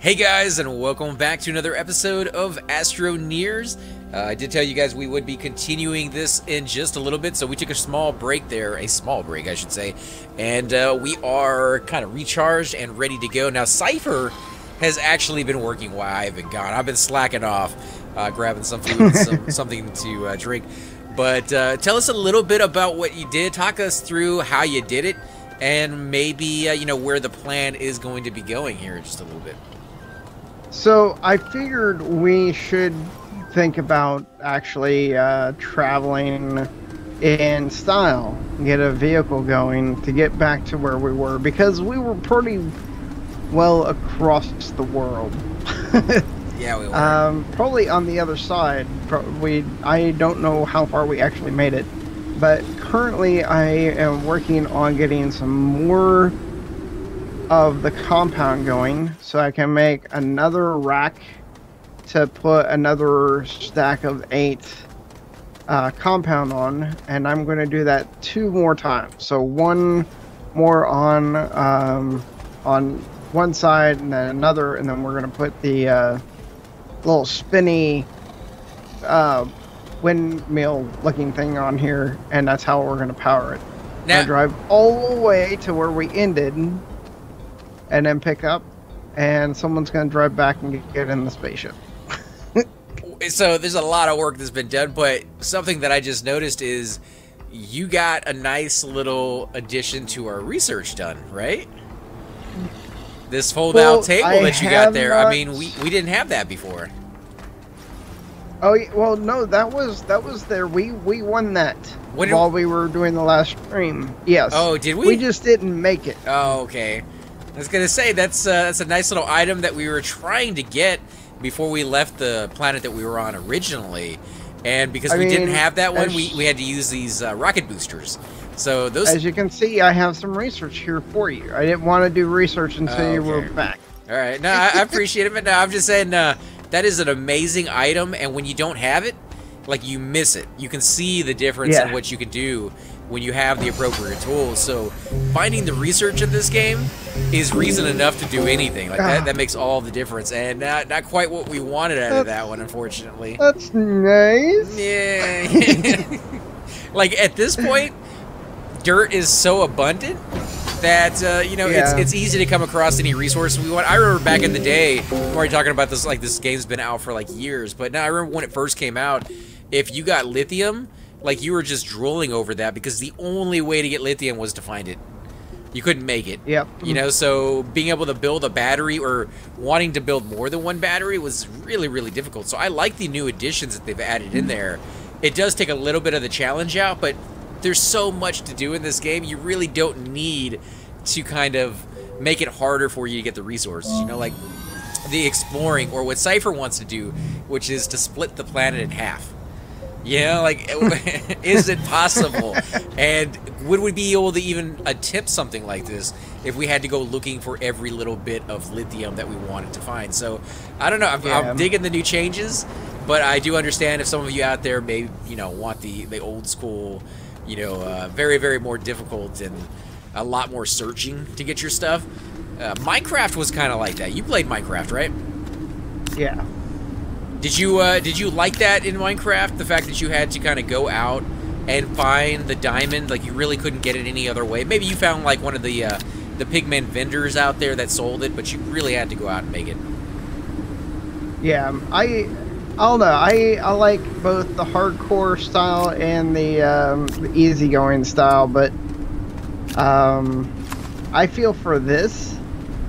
Hey guys, and welcome back to another episode of Astroneers. I did tell you guys we would be continuing this in just a little bit, so we took a small break there, a small break I should say, and we are kind of recharged and ready to go. Now Cypher has actually been working while I've been gone. I've been slacking off, grabbing some food and something to drink. But tell us a little bit about what you did. Talk us through how you did it, and maybe you know, where the plan is going to be going here in just a little bit. So I figured we should think about actually traveling in style, get a vehicle going to get back to where we were, because we were pretty well across the world. Yeah, we were. Probably on the other side. I don't know how far we actually made it, but currently I am working on getting some more of the compound going so I can make another rack to put another stack of 8 compound on, and I'm going to do that 2 more times. So one more on one side and then another, and then we're going to put the little spinny windmill looking thing on here, and that's how we're going to power it. Now, drive all the way to where we ended and then pick up, and someone's going to drive back and get in the spaceship. So there's a lot of work that's been done, but something that I just noticed is you got a nice little addition to our research done, right? This fold-out table that you got there. I mean, we didn't have that before. Oh, well, no, that was there. We won that while we were doing the last stream. Yes. Oh, did we? We just didn't make it. Oh, okay. I was gonna say that's a nice little item that we were trying to get before we left the planet that we were on originally, and because we didn't have that one, we had to use these rocket boosters. So those, as you can see, I have some research here for you. I didn't want to do research until you were back. All right, no, I appreciate it, but no, I'm just saying that is an amazing item, and when you don't have it, like, you miss it. You can see the difference in what you can do when you have the appropriate tools. So finding the research in this game is reason enough to do anything. Like that makes all the difference, and not quite what we wanted out of that one, unfortunately. That's nice. Yeah. Like, at this point, dirt is so abundant that you know, it's easy to come across any resource we want. I remember back in the day, we're already talking about this, like, this game's been out for like years, but now I remember when it first came out, if you got lithium, like, you were just drooling over that, because the only way to get lithium was to find it. You couldn't make it. Yep. You know, so being able to build a battery, or wanting to build more than one battery, was really, really difficult. So I like the new additions that they've added in there. It does take a little bit of the challenge out, but there's so much to do in this game, you really don't need to kind of make it harder for you to get the resources. You know, like the exploring, or what Cypher wants to do, which is to split the planet in half. You know, like, is it possible? And would we be able to even attempt something like this if we had to go looking for every little bit of lithium that we wanted to find? So, I don't know. I'm digging the new changes, but I do understand if some of you out there may, you know, want the old school, you know, very, very more difficult and a lot more searching to get your stuff. Minecraft was kind of like that. You played Minecraft, right? Yeah. Did you like that in Minecraft? The fact that you had to kind of go out and find the diamond, like you really couldn't get it any other way. Maybe you found like one of the pigment vendors out there that sold it, but you really had to go out and make it. Yeah, I don't know. I like both the hardcore style and the easygoing style, but I feel for this,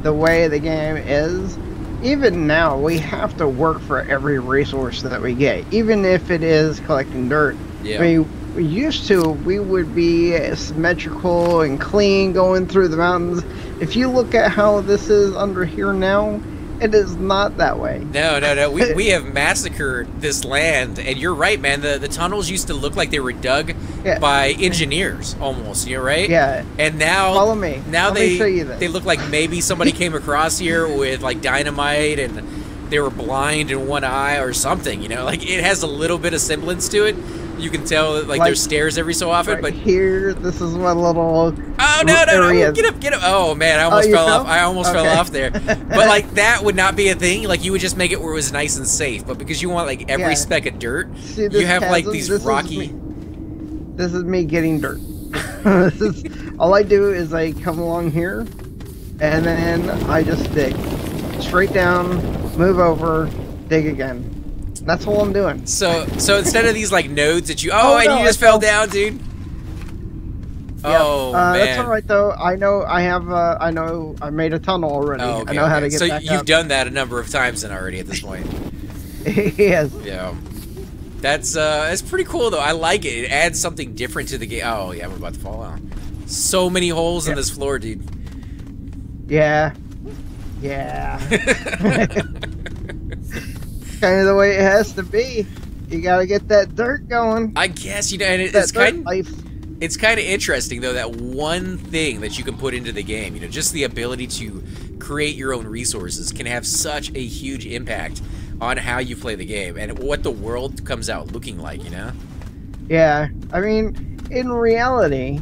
the way the game is, even now, we have to work for every resource that we get, even if it is collecting dirt. Yeah. I mean, we used to, we would be symmetrical and clean going through the mountains. If you look at how this is under here now, it is not that way. No. We have massacred this land, and you're right, man. The tunnels used to look like they were dug by engineers, almost. You're right. Yeah. And now, follow me. Now Let me show you this. They look like maybe somebody came across here with like dynamite, and they were blind in one eye or something. You know, like, it has a little bit of semblance to it. You can tell that, like there's stairs every so often, right but here, this is my little. Oh no! Get up! Oh man, I almost fell off. I almost fell off there. But like that would not be a thing. Like you would just make it where it was nice and safe. But because you want like every speck of dirt, you have like these rocky. This is me getting dirt. This is all I do is I come along here, and then I just dig straight down, move over, dig again. That's all I'm doing. So instead of these like nodes that you you just fell down, dude. Yeah. Oh man, that's all right though. I know I made a tunnel already. Oh, okay, I know how to get back So you've up. done that a number of times then already at this point. Yes. Yeah. That's pretty cool though. I like it. It adds something different to the game. Oh yeah, I'm about to fall out. So many holes in this floor, dude. Yeah. Yeah. Kind of the way it has to be. You gotta get that dirt going. I guess, you know, and it's kind of interesting though, that one thing that you can put into the game, you know, just the ability to create your own resources can have such a huge impact on how you play the game and what the world comes out looking like, you know? Yeah, I mean, in reality,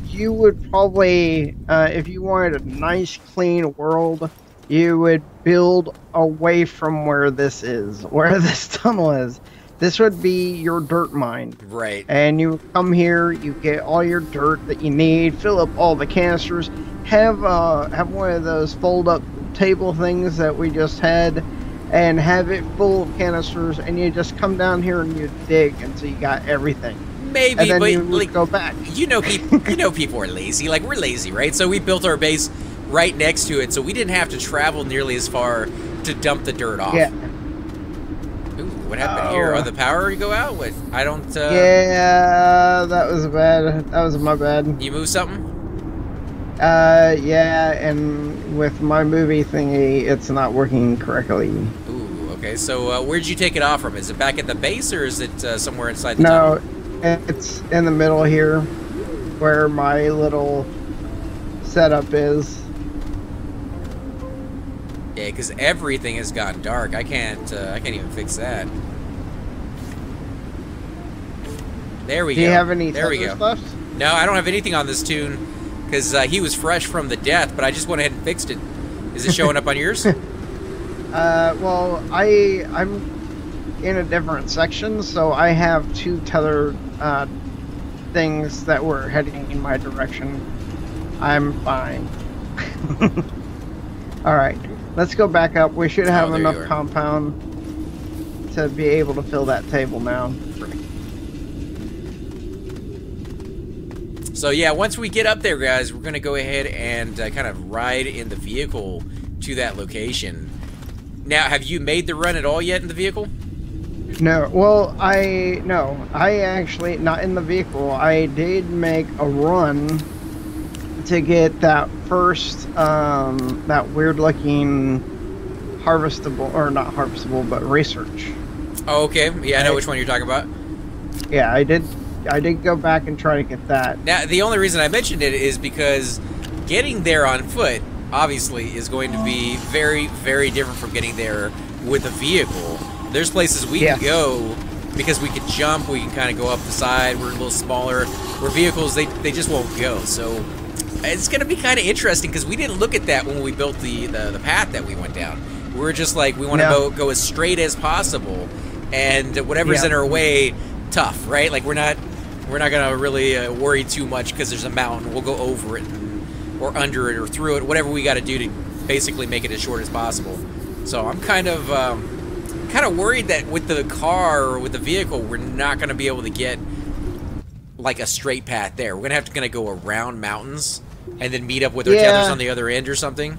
you would probably, if you wanted a nice, clean world, you would build away from where this is, where this tunnel is. This would be your dirt mine. Right. And you come here, you get all your dirt that you need, fill up all the canisters, have one of those fold-up table things that we just had, and have it full of canisters, and you just come down here and you dig until you got everything. Maybe, and then but you like, go back. You know, people are lazy. Like, we're lazy, right? So we built our base right next to it, so we didn't have to travel nearly as far to dump the dirt off. Yeah. Ooh, what happened here? Oh, the power go out? What? I don't. Yeah, that was bad. That was my bad. You moved something? Yeah, and with my movie thingy, it's not working correctly. Ooh, okay. So where'd you take it off from? Is it back at the base, or is it somewhere inside the tunnel? No, it's in the middle here, where my little setup is. Yeah, because everything has gone dark. I can't even fix that. There we go. Do you have any there we go. left? No, I don't have anything on this tune, because he was fresh from the death, but I just went ahead and fixed it. Is it showing up on yours? Well, I'm in a different section, so I have two tether things that were heading in my direction. I'm fine. Alright, let's go back up. We should have enough compound to be able to fill that table now. So yeah, once we get up there, guys, we're going to go ahead and kind of ride in the vehicle to that location. Now, have you made the run at all yet in the vehicle? No, well, I actually, not in the vehicle. I did make a run to get that first, that weird-looking harvestable, or not harvestable, but research. Oh, okay. Yeah, I know which one you're talking about. Yeah, I did go back and try to get that. Now, the only reason I mentioned it is because getting there on foot, obviously, is going to be very, very different from getting there with a vehicle. There's places we can go because we can jump, we can kind of go up the side, we're a little smaller. Where vehicles, they just won't go. So it's going to be kind of interesting because we didn't look at that when we built the path that we went down. We were just like, we want to go as straight as possible, and whatever's in our way, tough, right? Like we're not gonna really worry too much because there's a mountain. We'll go over it or under it or through it, whatever we got to do to basically make it as short as possible. So I'm kind of worried that with the car or with the vehicle, we're not gonna be able to get like a straight path there. We're gonna go around mountains and then meet up with our tethers on the other end or something.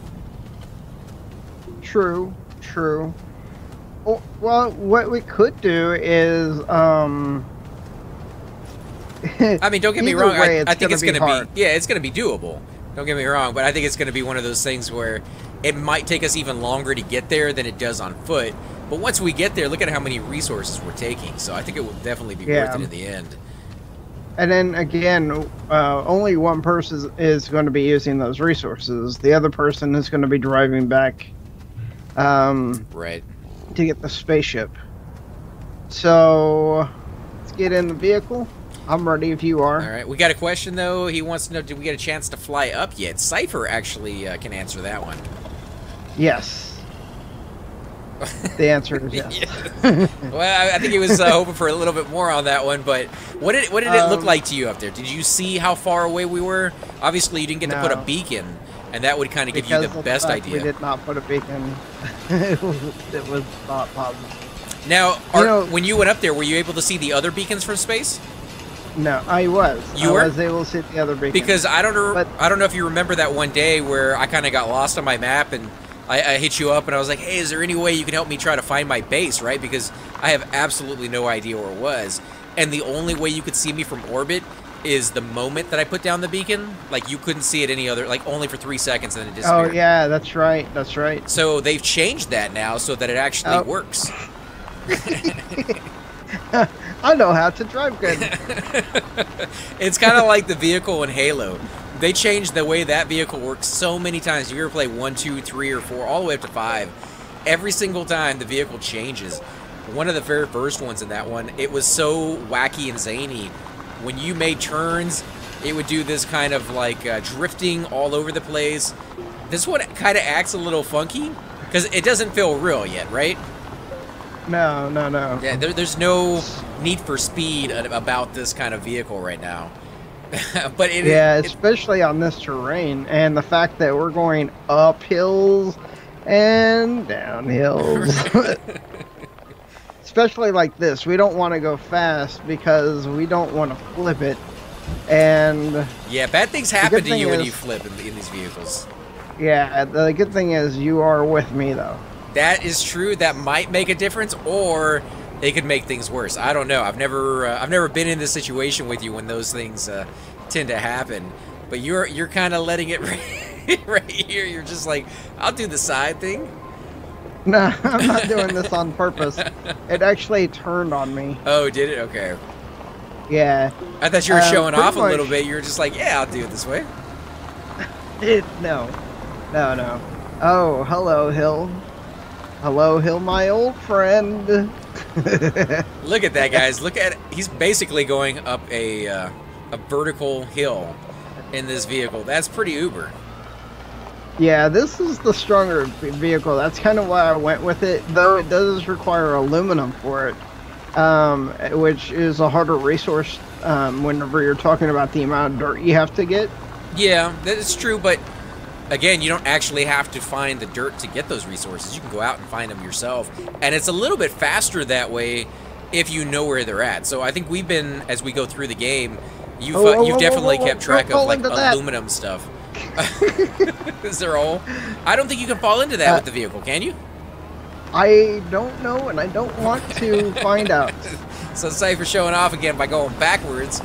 True. Well, what we could do is, I mean, don't get me wrong. I think it's gonna be, it's gonna be doable. Don't get me wrong, but I think it's gonna be one of those things where it might take us even longer to get there than it does on foot. But once we get there, look at how many resources we're taking. So I think it will definitely be worth it in the end. And then again, only one person is going to be using those resources. The other person is going to be driving back, right, to get the spaceship. So it's get in the vehicle. I'm ready if you are. All right, we got a question though. He wants to know, did we get a chance to fly up yet? Cypher actually can answer that one. Yes. The answer is yes. Well, I think he was hoping for a little bit more on that one, but what did it look like to you up there? Did you see how far away we were? Obviously, you didn't get to put a beacon, and that would kind of give you the best idea. We did not put a beacon. It was not possible. Now, when you went up there, were you able to see the other beacons from space? No, I was. You were? I was able to see the other beacons. Because I don't know if you remember that one day where I kind of got lost on my map and I hit you up and I was like, hey, is there any way you can help me try to find my base, right? Because I have absolutely no idea where it was. And the only way you could see me from orbit is the moment that I put down the beacon. Like, you couldn't see it any other, like, only for 3 seconds and then it disappeared. Oh, yeah, that's right. That's right. So they've changed that now so that it actually works. I know how to drive good. It's kind of like the vehicle in Halo. They changed the way that vehicle works so many times. You ever play 1, 2, 3, or 4, all the way up to 5. Every single time the vehicle changes. One of the very first ones in that one, it was so wacky and zany. When you made turns, it would do this kind of like drifting all over the place. This one kind of acts a little funky because it doesn't feel real yet, right? No, no, no. Yeah, there's no need for speed about this kind of vehicle right now. But especially on this terrain, and the fact that we're going up hills and down hills. Especially like this, we don't want to go fast because we don't want to flip it. And yeah, bad things happen to you when you flip in these vehicles. Yeah, the good thing is you are with me though. That is true. That might make a difference, or it could make things worse. I don't know. I've never been in this situation with you when those things tend to happen. But you're kind of letting it right here. You're just like, I'll do the side thing. No, I'm not doing this on purpose. It actually turned on me. Oh, did it? Okay. Yeah. I thought you were showing off a little bit. You were just like, yeah, I'll do it this way. No. Oh, hello, Hill. Hello, Hill, my old friend. Look at that, guys. Look at it. He's basically going up a vertical hill in this vehicle. That's pretty uber. Yeah, this is the stronger vehicle. That's kind of why I went with it, though it does require aluminum for it, which is a harder resource whenever you're talking about the amount of dirt you have to get. Yeah, that's true, but again, you don't actually have to find the dirt to get those resources. You can go out and find them yourself. And it's a little bit faster that way if you know where they're at. So I think we've been, as we go through the game, you've definitely kept track of like aluminum stuff. Is there a hole? I don't think you can fall into that with the vehicle, can you? I don't know, and I don't want to find out. So Cypher showing off again by going backwards.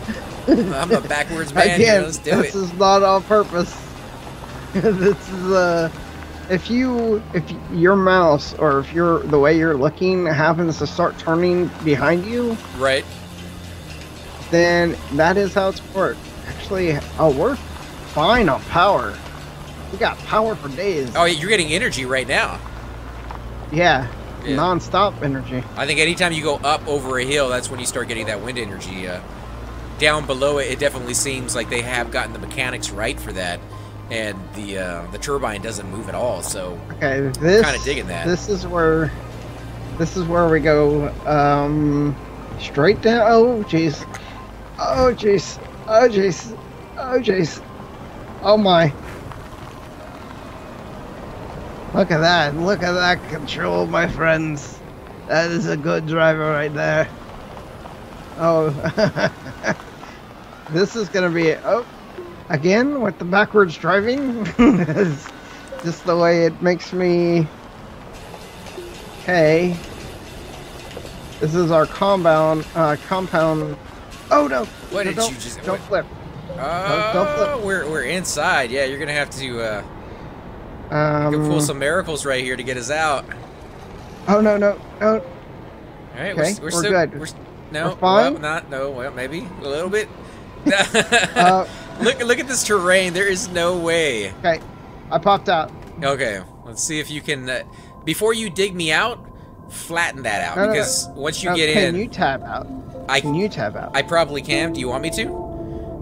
I'm a backwards man. Again, Let's do it. This is not on purpose. This is if your mouse or if the way you're looking happens to start turning behind you, right? Then that is how it's worked. Actually, we're fine on power. We got power for days. Oh, you're getting energy right now. Yeah, non-stop energy. I think anytime you go up over a hill, that's when you start getting that wind energy. Down below it, it definitely seems like they have gotten the mechanics right for that. And the turbine doesn't move at all, so okay, kind of digging that. This is where we go straight down. Oh jeez, oh jeez, oh jeez, oh jeez, oh my! Look at that control, my friends. That is a good driver right there. Oh, this is gonna be again, with the backwards driving, it's just the way it makes me. Okay. This is our compound. Oh no! What did you just? Don't flip. Don't flip. We're inside. Yeah, you're gonna have to pull some miracles right here to get us out. Oh no! All right, okay, we're good. We're fine. Well, maybe a little bit. Look at this terrain. There is no way. Okay, I popped out. Okay, let's see if you can. Before you dig me out, flatten that out because once you get in. Can you tab out? Can you tab out? I probably can. Do you want me to?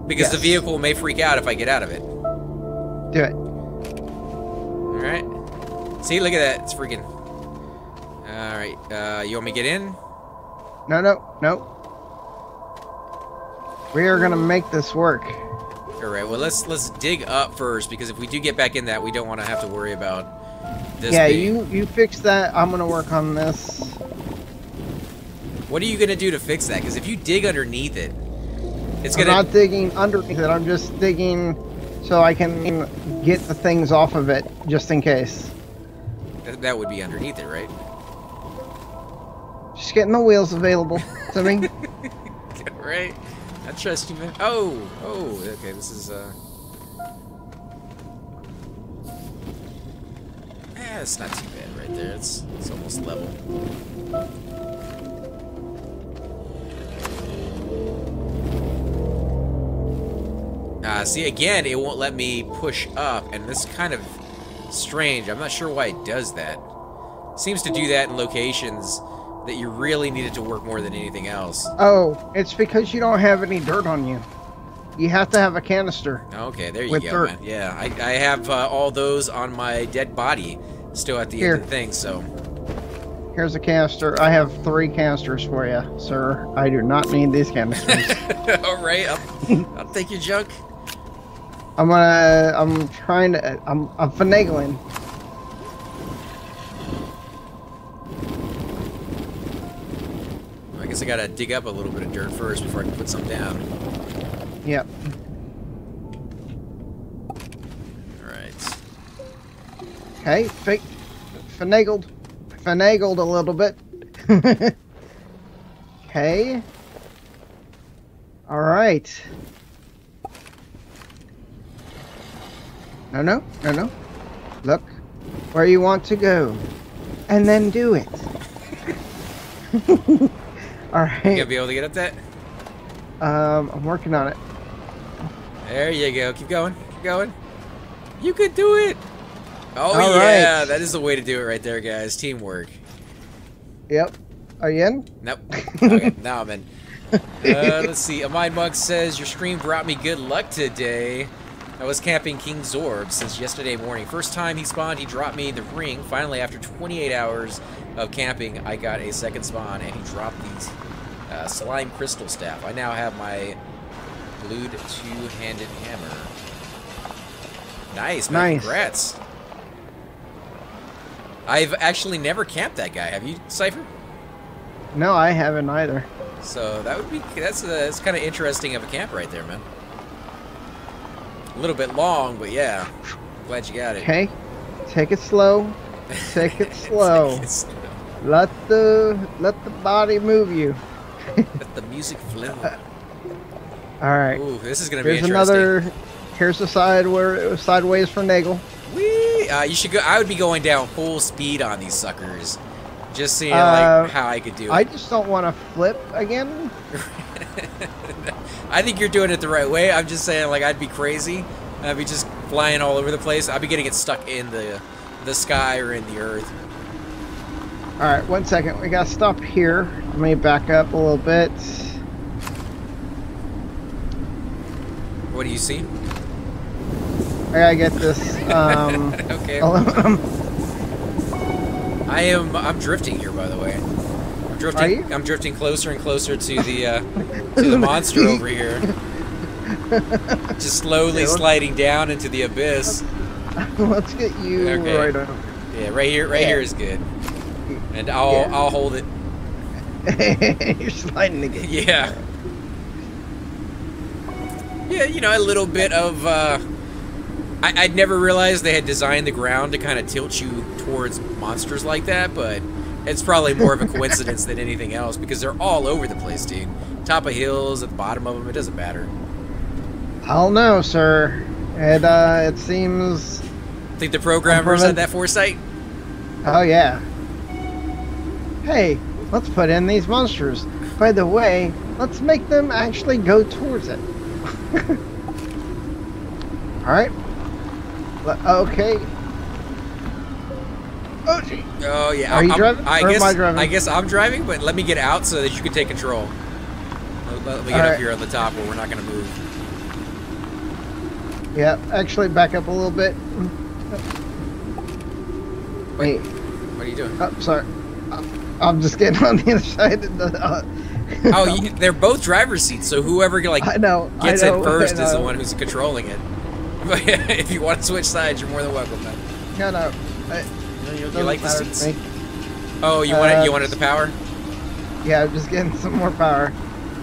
Because Yes. the vehicle may freak out if I get out of it. Do it. Alright. See, look at that. It's freaking... Alright, you want me to get in? No. We are gonna make this work. Alright, well let's dig up first, because if we do get back in that, we don't want to have to worry about this Yeah, being... you fix that. I'm gonna work on this. What are you gonna do to fix that? Because if you dig underneath it, it's I'm gonna... not digging underneath it. I'm just digging so I can get the things off of it, just in case. That would be underneath it, right? Just getting the wheels available to me. Right? I trust you, man. Oh, okay, this is, it's not too bad right there. It's almost level. See, again, it won't let me push up, and this is kind of strange. I'm not sure why it does that. Seems to do that in locations that you really needed to work more than anything else. Oh, it's because you don't have any dirt on you. You have to have a canister. Okay, there you with go, dirt. man. Yeah, I have all those on my dead body still at the end of the thing, so... Here's a canister. I have 3 canisters for you, sir. I do not need these canisters. Alright, I'll take your junk. I'm finagling. I guess I gotta dig up a little bit of dirt first before I can put some down. Yep. Alright. Okay, finagled a little bit. Okay. All right. No. Look where you want to go, and then do it. All right. You gonna be able to get up that? I'm working on it. There you go. Keep going. Keep going. You could do it. Oh, All yeah. right. That is the way to do it right there, guys. Teamwork. Yep. Are you in? Nope. Okay, now I'm in. Let's see. A Mind Mug says, your stream brought me good luck today. I was camping King Zorb since yesterday morning. First time he spawned, he dropped me the ring. Finally, after 28 hours of camping, I got a second spawn, and he dropped these slime crystal staff. I now have my glued two-handed hammer. Nice, man. Nice. Congrats. I've actually never camped that guy. Have you, Cypher? No, I haven't either. So that would be that's kind of interesting of a camp right there, man. A little bit long, but yeah, glad you got it. Okay, take it slow. Take it slow. Take it slow. Let the body move you. Let the music flow. All right. Ooh, this is gonna be Here's interesting. Here's the side where it was sideways for Nagel. Whee! You should go. I would be going down full speed on these suckers, just seeing like how I could do it. I just don't want to flip again. I think you're doing it the right way. I'm just saying, like, I'd be crazy. I'd be just flying all over the place. I'd be getting it stuck in the sky or in the earth. All right, 1 second. We got to stop here. Let me back up a little bit. What do you see? I gotta get this. Okay. Aluminum. I'm drifting here, by the way. Are you? I'm drifting closer and closer to the monster over here. Just slowly sliding down into the abyss. Let's get you right up. Yeah, right here is good. And I'll hold it. You're sliding again. Yeah. Yeah, you know, a little bit of I'd never realized they had designed the ground to kind of tilt you towards monsters like that, but it's probably more of a coincidence than anything else, because they're all over the place, dude. Top of hills, at the bottom of them, it doesn't matter. I don't know, sir. It seems... Think the programmers had that foresight? Oh, yeah. Hey, let's put in these monsters. By the way, let's make them actually go towards it. Alright. Okay. Oh, gee. Oh yeah. Are you driving? Or am I driving? I guess I'm driving, but let me get out so that you can take control. let me get up here on the top where we're not going to move. Yeah, actually back up a little bit. Wait. What are you doing? Oh, sorry. I'm just getting on the other side of the... They're both driver's seats, so whoever like gets it first is the one who's controlling it. If you want to switch sides, you're more than welcome, man. No. You like the seats? Oh, you wanted the power? Yeah, I'm just getting some more power.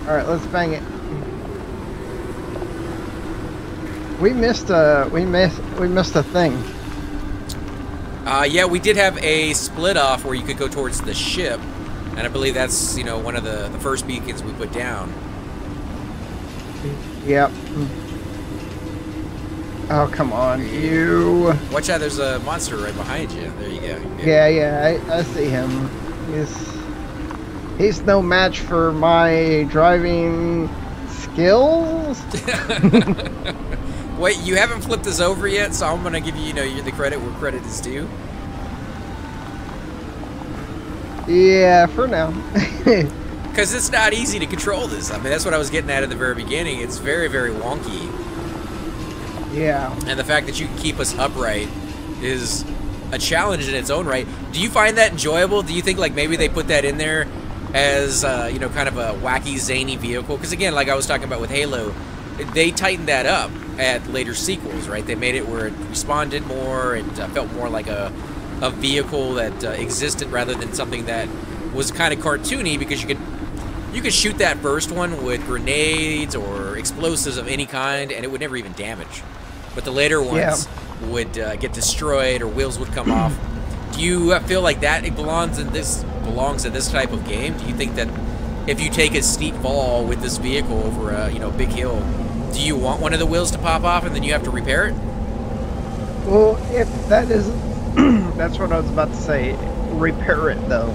All right, let's bang it. We missed a thing. Yeah, we did have a split off where you could go towards the ship, and I believe that's one of the first beacons we put down. Yep. Oh, come on, you. Watch out, there's a monster right behind you. There you go. Yeah, I see him. He's no match for my driving skills. Wait, you haven't flipped this over yet, so I'm gonna give you, the credit where credit is due. Yeah, for now. Because it's not easy to control this. I mean, that's what I was getting at the very beginning. It's very, very wonky. Yeah. And the fact that you can keep us upright is a challenge in its own right. Do you find that enjoyable? Do you think like maybe they put that in there as kind of a wacky, zany vehicle? Because again, like I was talking about with Halo, they tightened that up at later sequels, right? They made it where it responded more. It felt more like a vehicle that existed rather than something that was kind of cartoony, because you could shoot that first one with grenades or explosives of any kind and it would never even damage. But the later ones would get destroyed or wheels would come off. Do you feel like that it belongs in this type of game? Do you think that if you take a steep fall with this vehicle over a big hill, do you want one of the wheels to pop off and then you have to repair it? Well, if that is, that's what I was about to say. Repair it though.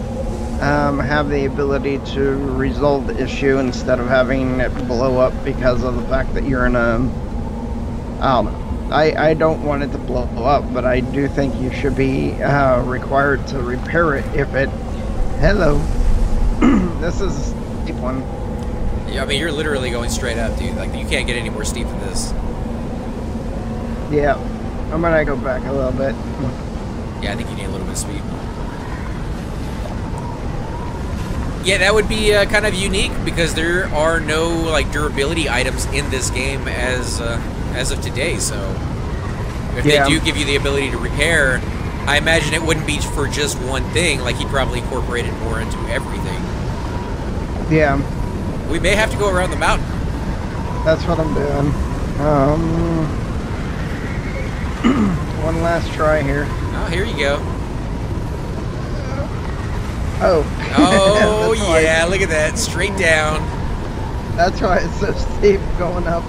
Have the ability to resolve the issue instead of having it blow up because of the fact that you're in a... I don't know. I don't want it to blow up, but I do think you should be required to repair it if it... Hello. This is a steep one. Yeah, I mean, you're literally going straight up, dude. Like, you can't get any more steep than this. Yeah. I'm gonna go back a little bit. Yeah, I think you need a little bit of speed. Yeah, that would be kind of unique because there are no like durability items in this game as of today. So if they do give you the ability to repair, I imagine it wouldn't be for just one thing. Like he'd probably incorporate it more into everything. Yeah. We may have to go around the mountain. That's what I'm doing. One last try here. Oh, here you go. Oh. Oh, yeah, look at that. Straight down. That's why it's so steep going up.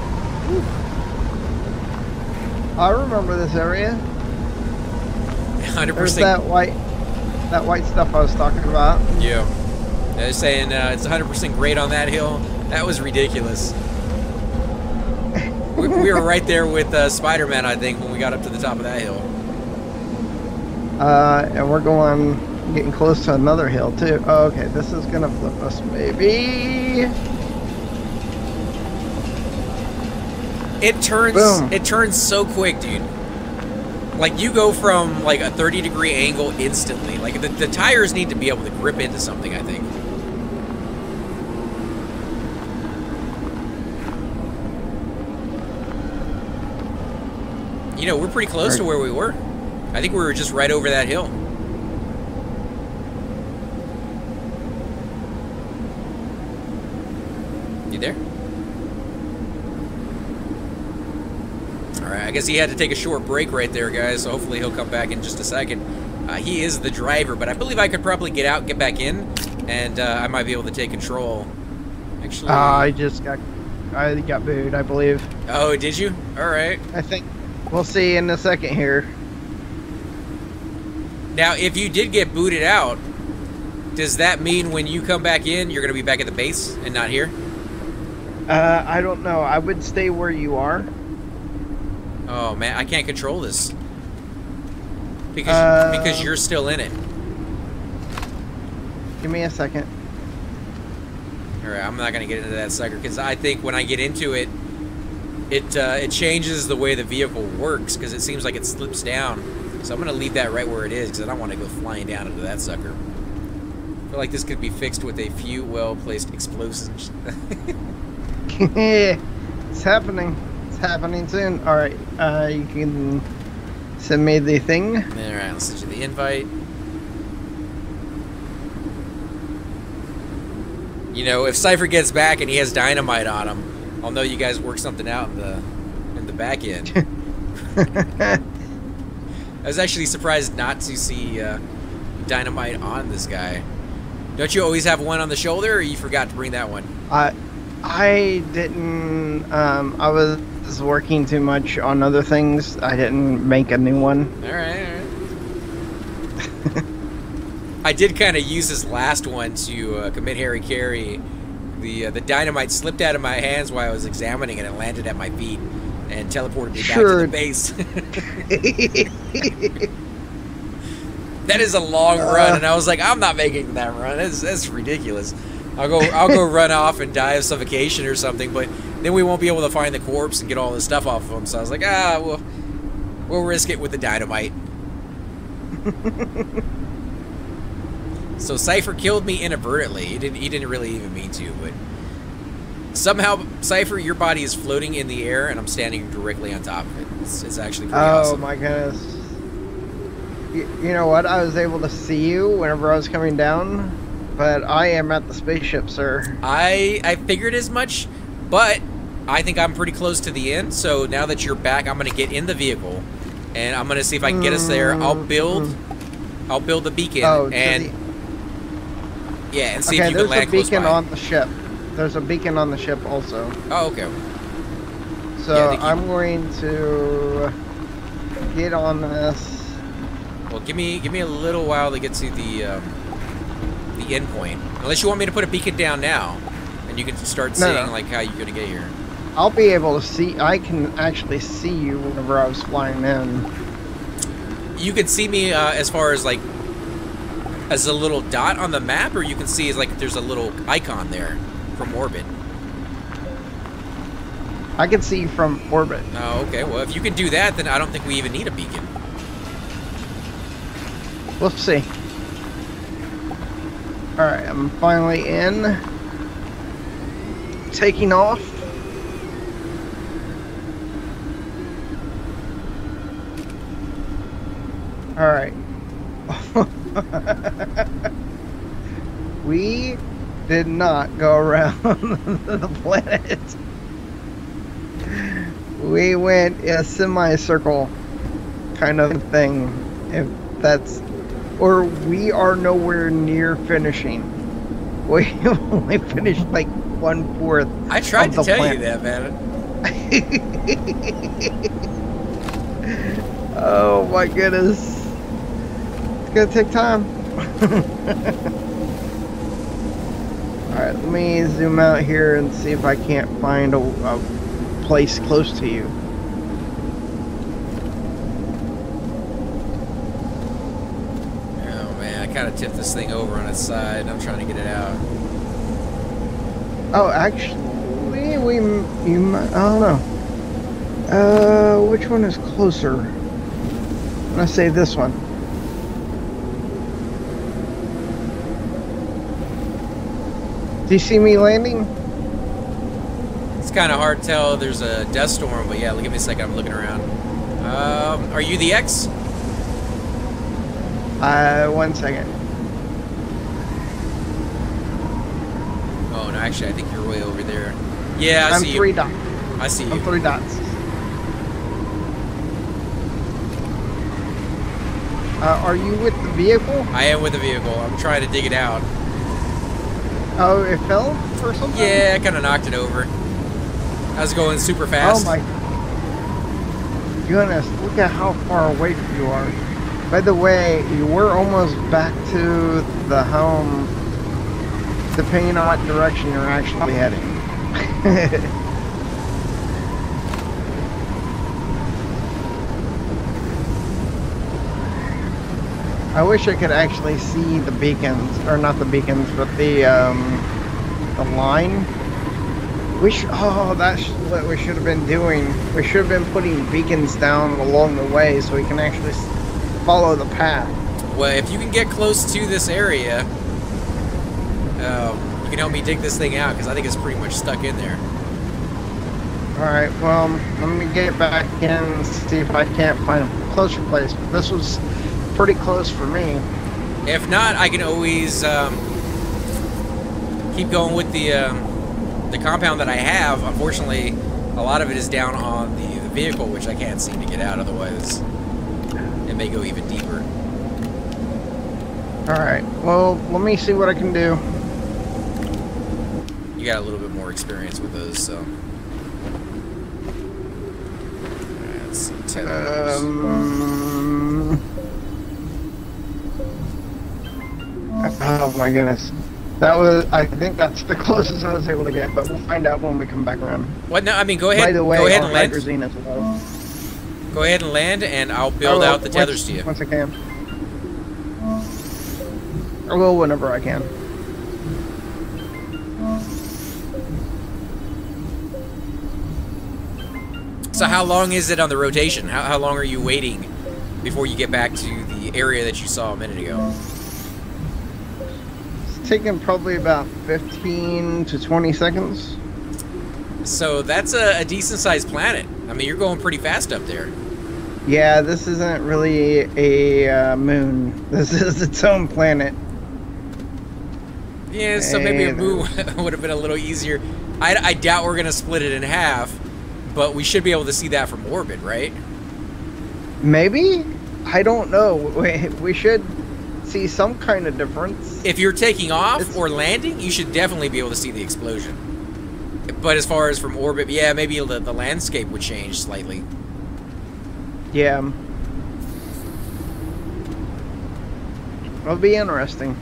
I remember this area. 100%. There's that white stuff I was talking about. Yeah. They're saying it's 100% great on that hill. That was ridiculous. we were right there with Spider-Man, I think, when we got up to the top of that hill. And we're getting close to another hill too. Oh, okay, this is gonna flip us, maybe. It turns. Boom. It turns so quick, dude. Like you go from like a 30-degree angle instantly. Like the tires need to be able to grip into something, I think. We're pretty close to where we were. I think we were just right over that hill. You there? Alright, I guess he had to take a short break right there, guys, so hopefully he'll come back in just a second. He is the driver, but I believe I could probably get out, get back in, and I might be able to take control. Actually... I got booed, I believe. Oh, did you? Alright. I think we'll see in a second here. Now, if you did get booted out, does that mean when you come back in, you're going to be back at the base and not here? I don't know. I would stay where you are. Oh, man, I can't control this. Because you're still in it. Give me a second. Alright, I'm not gonna get into that sucker, because I think when I get into it, it changes the way the vehicle works, because it seems like it slips down. So I'm gonna leave that right where it is, because I don't want to go flying down into that sucker. I feel like this could be fixed with a few well-placed explosives. It's happening. It's happening soon. Alright, you can send me the thing. Alright, I'll send you the invite. You know, if Cypher gets back and he has dynamite on him, I'll know you guys worked something out in the back end. I was actually surprised not to see dynamite on this guy. Don't you always have one on the shoulder, or you forgot to bring that one? I didn't. I was working too much on other things. I didn't make a new one. All right. I did kind of use this last one to commit Harry Carey. The dynamite slipped out of my hands while I was examining it and landed at my feet and teleported me back to the base. That is a long run, and I was like, I'm not making that run. That's ridiculous. I'll go run off and die of suffocation or something, but then we won't be able to find the corpse and get all the stuff off of him. So I was like, we'll risk it with the dynamite. So Cypher killed me inadvertently. He didn't really even mean to, but somehow, Cypher, your body is floating in the air, and I'm standing directly on top of it. It's actually pretty awesome. Oh my goodness. You know what? I was able to see you whenever I was coming down, but I am at the spaceship, sir. I figured as much, but I think I'm pretty close to the end, so now that you're back, I'm going to get in the vehicle, and I'm going to see if I can get us there. I'll build the beacon, and see if you can land close by. There's a beacon on the ship. There's a beacon on the ship also. Oh, okay. So I'm going to get on this. Well, give me a little while to get to the end point. Unless you want me to put a beacon down now, and you can start seeing like how you're gonna get here. I'll be able to see. I can actually see you whenever I was flying in. You can see me as far as like as a little dot on the map, or you can see as like there's a little icon there from orbit. I can see you from orbit. Oh, okay. Well, if you can do that, then I don't think we even need a beacon. We'll see. Alright, I'm finally in. Taking off. Alright. We did not go around the planet. We went in a semicircle kind of thing, if that's... Or we are nowhere near finishing. We only finished like 1/4. I tried to tell you that, man. Oh my goodness. It's gonna take time. Alright, let me zoom out here and see if I can't find a place close to you. Kind of tipped this thing over on its side. I'm trying to get it out. Oh, actually, you might, I don't know. Which one is closer? I'm gonna say this one. Do you see me landing? It's kind of hard to tell. There's a death storm, but yeah, give me a second. I'm looking around. Are you the X? 1 second. Oh no, actually, I think you're way over there. Yeah, I see you. I'm 3 dots. I see you. I'm 3 dots. Are you with the vehicle? I am with the vehicle. I'm trying to dig it out. Oh, it fell or something? Yeah, I kind of knocked it over. I was going super fast. Oh my goodness, look at how far away you are. By the way, we're almost back to the home, depending on what direction you're actually heading. I wish I could actually see the beacons, or not the beacons, but the the line. Oh, that's what we should have been doing. We should have been putting beacons down along the way so we can actually follow the path. Well, if you can get close to this area, you can help me dig this thing out, because I think it's pretty much stuck in there. Alright, well, let me get back in and see if I can't find a closer place. But this was pretty close for me. If not, I can always keep going with the compound that I have. Unfortunately, a lot of it is down on the vehicle, which I can't seem to get out, otherwise it may go even deeper. Alright, well, let me see what I can do. You got a little bit more experience with those, so... Let's tether oh my goodness. That was, I think that's the closest I was able to get, but we'll find out when we come back around. What? No, I mean, go ahead. By the way, go ahead and land. As well. Go ahead and land, and I'll build out the tethers to you. Once I can. I will whenever I can. So how long is it on the rotation? How long are you waiting before you get back to the area that you saw a minute ago? It's taking probably about 15 to 20 seconds. So that's a decent-sized planet. I mean, you're going pretty fast up there. Yeah, this isn't really a moon. This is its own planet. Yeah, so maybe a moon would have been a little easier. I doubt we're going to split it in half, but we should be able to see that from orbit, right? Maybe? I don't know. We should see some kind of difference. If you're taking off or landing, you should definitely be able to see the explosion. But as far as from orbit, yeah, maybe the landscape would change slightly. Yeah. It'll be interesting.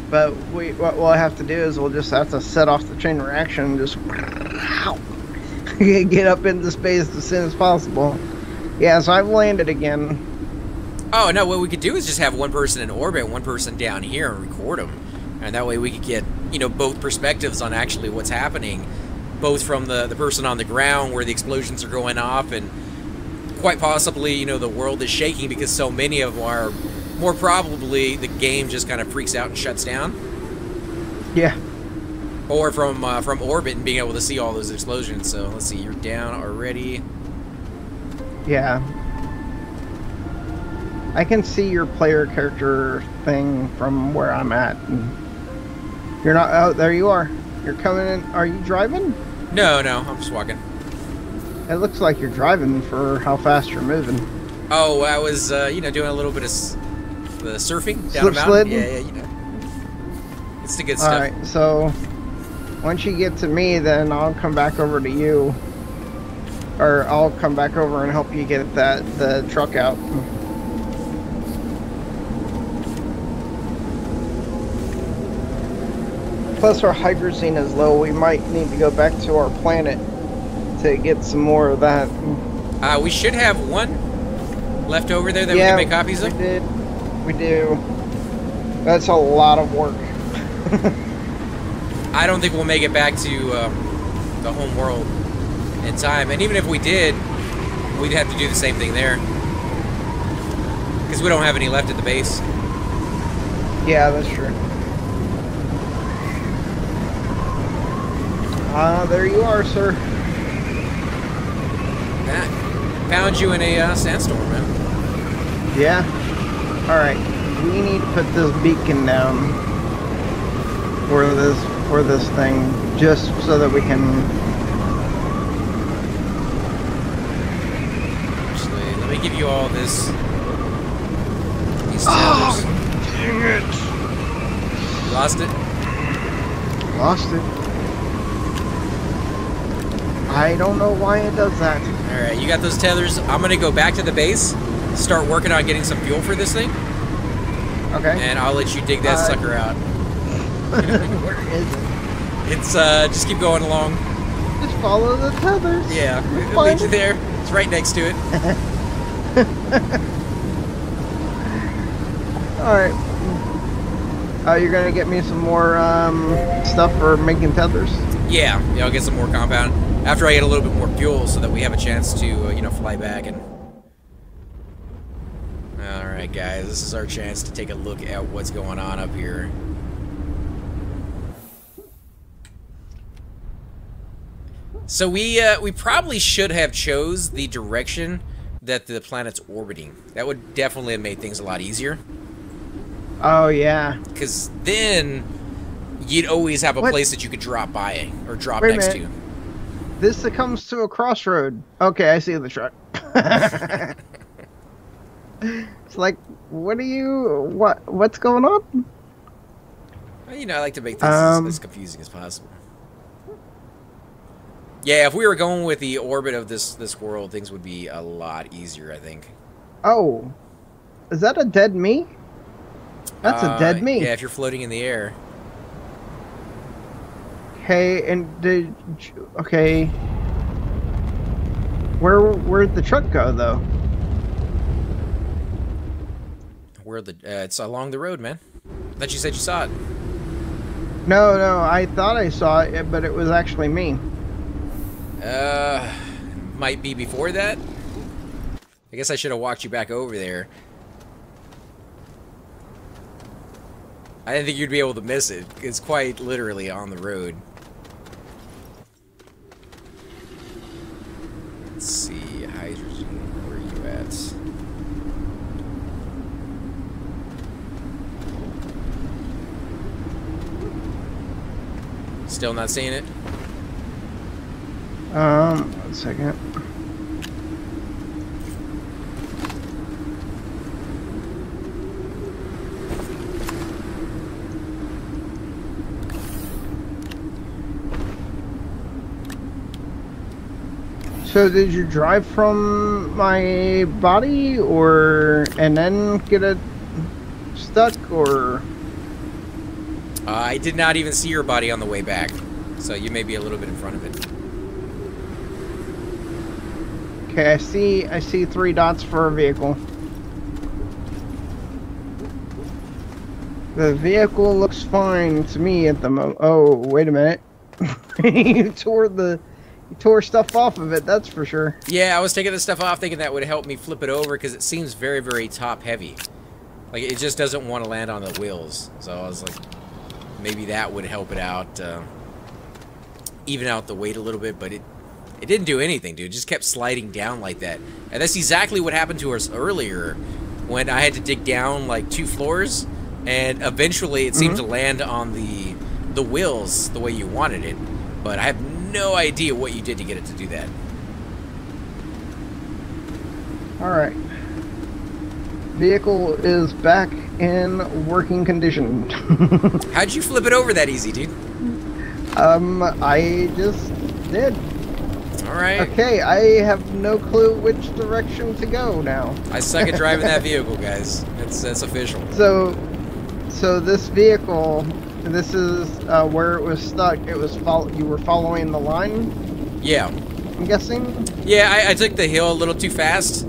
But what we'll have to do is we'll just have to set off the chain reaction and just get up into space as soon as possible. Yeah, so I've landed again. Oh, no, what we could do is just have one person in orbit, one person down here, and record them. And that way we could get, you know, both perspectives on actually what's happening. Both from the person on the ground where the explosions are going off, and quite possibly, you know, the world is shaking because so many of them are. More probably, the game just kind of freaks out and shuts down. Yeah. Or from orbit and being able to see all those explosions. So let's see, you're down already. Yeah. I can see your player character thing from where I'm at. You're not. Oh, there you are. You're coming in. Are you driving? No, I'm just walking. It looks like you're driving for how fast you're moving. Oh, I was, you know, doing a little bit of the surfing down Slip a mountain. slid? Yeah, you know. It's the good stuff. Alright, so once you get to me, then I'll come back over to you. Or I'll come back over and help you get the truck out. Plus our hydrazine is low. We might need to go back to our planet to get some more of that. We should have one left over there that we can make copies of. We do. That's a lot of work. I don't think we'll make it back to the home world in time. And even if we did, we'd have to do the same thing there. Because we don't have any left at the base. Yeah, that's true. There you are, sir. That found you in a sandstorm, man. Yeah. Alright. We need to put this beacon down for this thing, just so that we can. Actually, let me give you all this. These Oh, tethers. dang it! You lost it? Lost it. I don't know why it does that. Alright, you got those tethers. I'm gonna go back to the base, start working on getting some fuel for this thing. Okay. And I'll let you dig that sucker out. Where is it? It's, just keep going along. Just follow the tethers. Yeah, it'll lead you there. It's right next to it. Alright. You're gonna get me some more stuff for making tethers. Yeah, I'll get some more compound after I get a little bit more fuel, so that we have a chance to, you know, fly back and. All right, guys, this is our chance to take a look at what's going on up here. So we probably should have chose the direction that the planet's orbiting. That would definitely have made things a lot easier. Oh yeah. Because then you'd always have a place that you could drop by or drop Wait next to. This comes to a crossroad. Okay, I see the truck. It's like, what's going on? Well, you know, I like to make things as confusing as possible. Yeah, if we were going with the orbit of this world, things would be a lot easier, I think. Oh, is that a dead me? That's a dead me. Yeah, if you're floating in the air. Okay, and okay. Where'd the truck go though? It's along the road, man. I thought you said you saw it. No, I thought I saw it, but it was actually me. Might be before that. I guess I should have walked you back over there. I didn't think you'd be able to miss it. It's quite literally on the road. Let's see, hydrogen, where are you at? Still not seeing it? 1 second. So did you drive from my body and then get it stuck, or? I did not even see your body on the way back, so you may be a little bit in front of it. Okay, I see 3 dots for a vehicle. The vehicle looks fine to me at the moment. Oh, wait a minute. You tore stuff off of it, that's for sure. Yeah, I was taking this stuff off thinking that would help me flip it over because it seems very, very top heavy. Like, it just doesn't want to land on the wheels. So I was like, maybe that would help it out, even out the weight a little bit, but it didn't do anything, dude. It just kept sliding down like that. And that's exactly what happened to us earlier when I had to dig down like 2 floors, and eventually it seemed to land on the wheels the way you wanted it. But I have no idea what you did to get it to do that. Alright. Vehicle is back in working condition. How'd you flip it over that easy, dude? I just did. Alright. Okay, I have no clue which direction to go now. I suck at driving that vehicle, guys. That's official. So this vehicle, this is where it was stuck. It was you were following the line? Yeah. I'm guessing? Yeah, I took the hill a little too fast,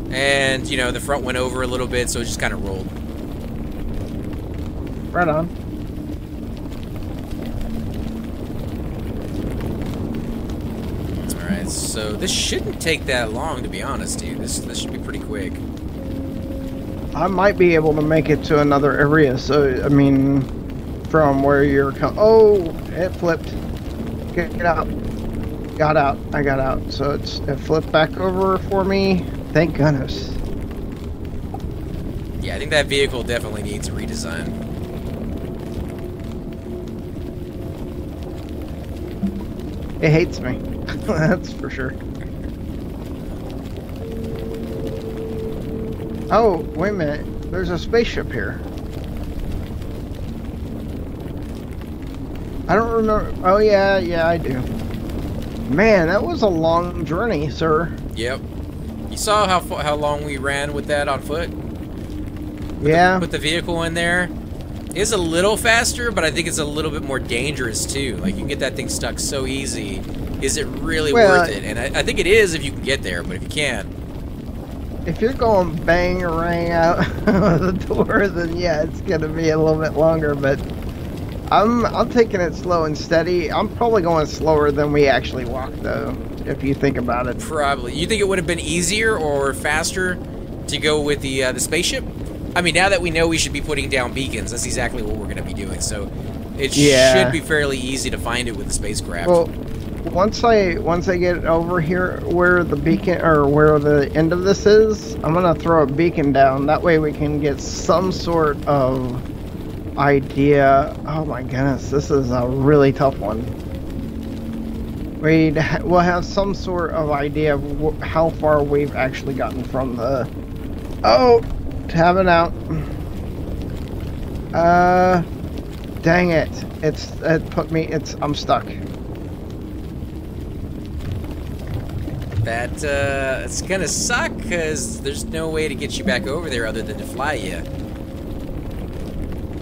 and, you know, the front went over a little bit, so it just kind of rolled. Right on. Alright, so this shouldn't take that long, to be honest, dude. This should be pretty quick. I might be able to make it to another area, so, I mean, from where you're oh, it flipped. Get out. Got out. I got out. So it flipped back over for me. Thank goodness. Yeah, I think that vehicle definitely needs a redesign. It hates me. That's for sure. Oh, wait a minute. There's a spaceship here. I don't remember. Oh, yeah, I do. Man, that was a long journey, sir. Yep. You saw how long we ran with that on foot? Put the vehicle in there. It's a little faster, but I think it's a little bit more dangerous, too. Like, you can get that thing stuck so easy. Is it really worth it? And I think it is if you can get there, but if you can't... if you're going bang rang out the door, then yeah, it's gonna be a little bit longer. But I'm taking it slow and steady. I'm probably going slower than we actually walked, though, if you think about it. Probably. You think it would have been easier or faster to go with the spaceship? I mean, now that we know we should be putting down beacons, that's exactly what we're going to be doing. So it should be fairly easy to find it with the spacecraft. Well, once I get over here where the beacon or where the end of this is, I'm gonna throw a beacon down. That way we can get some sort of idea. Oh my goodness, this is a really tough one. We'll have some sort of idea of how far we've actually gotten from the. Oh, tabbing out. Dang it! I'm stuck. It's gonna suck because there's no way to get you back over there other than to fly you.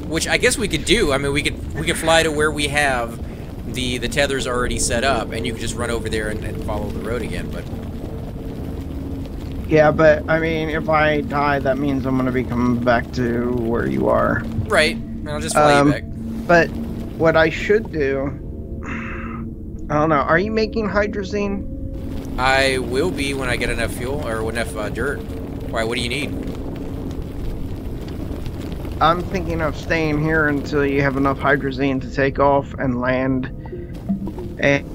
Which I guess we could do. I mean, we could fly to where we have the tethers already set up, and you could just run over there and follow the road again. But yeah, but I mean, if I die, that means I'm gonna be coming back to where you are. Right. I'll just fly you back. But what I should do, I don't know. Are you making hydrazine? I will be when I get enough fuel or enough dirt. Why? What do you need? I'm thinking of staying here until you have enough hydrazine to take off and land, and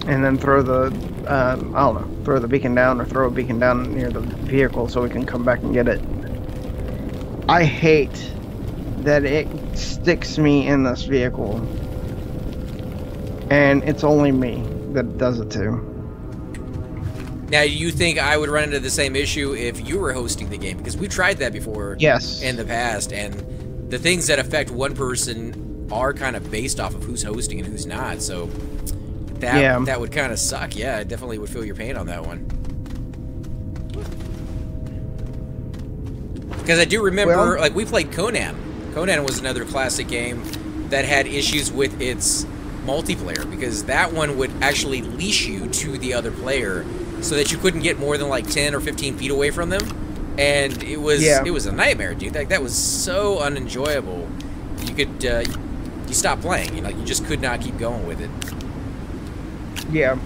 then throw the I don't know, throw the beacon down or throw a beacon down near the vehicle so we can come back and get it. I hate that it sticks me in this vehicle, and it's only me that does it too. Now, do you think I would run into the same issue if you were hosting the game? Because we've tried that before. Yes. In the past, and the things that affect one person are kind of based off of who's hosting and who's not. So that would kind of suck. Yeah, I definitely would feel your pain on that one. Because I do remember, like, we played Conan. Conan was another classic game that had issues with its multiplayer, because that one would actually leash you to the other player so that you couldn't get more than like 10 or 15 feet away from them, and it was a nightmare, dude. That was so unenjoyable. You could you stopped playing, you know, you just could not keep going with it. Yeah.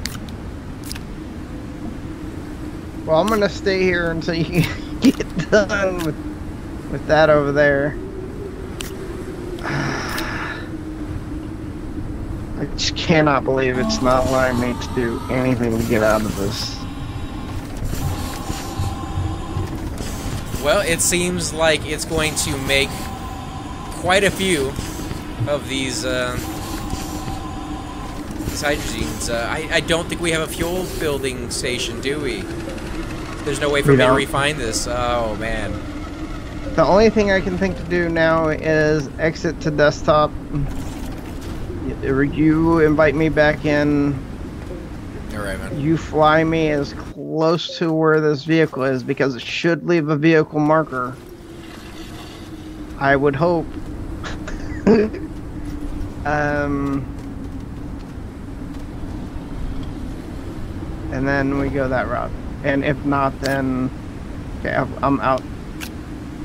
Well, I'm gonna stay here until you get done with that over there. I just cannot believe it's not allowing me to do anything to get out of this. Well, it seems like it's going to make quite a few of these hydrazines. I don't think we have a fuel building station, do we? There's no way for me to refine this. Oh, man. The only thing I can think to do now is exit to desktop. You invite me back in. All right, man. You fly me as close to where this vehicle is, because it should leave a vehicle marker. I would hope. And then we go that route. And if not, then okay, I'm out.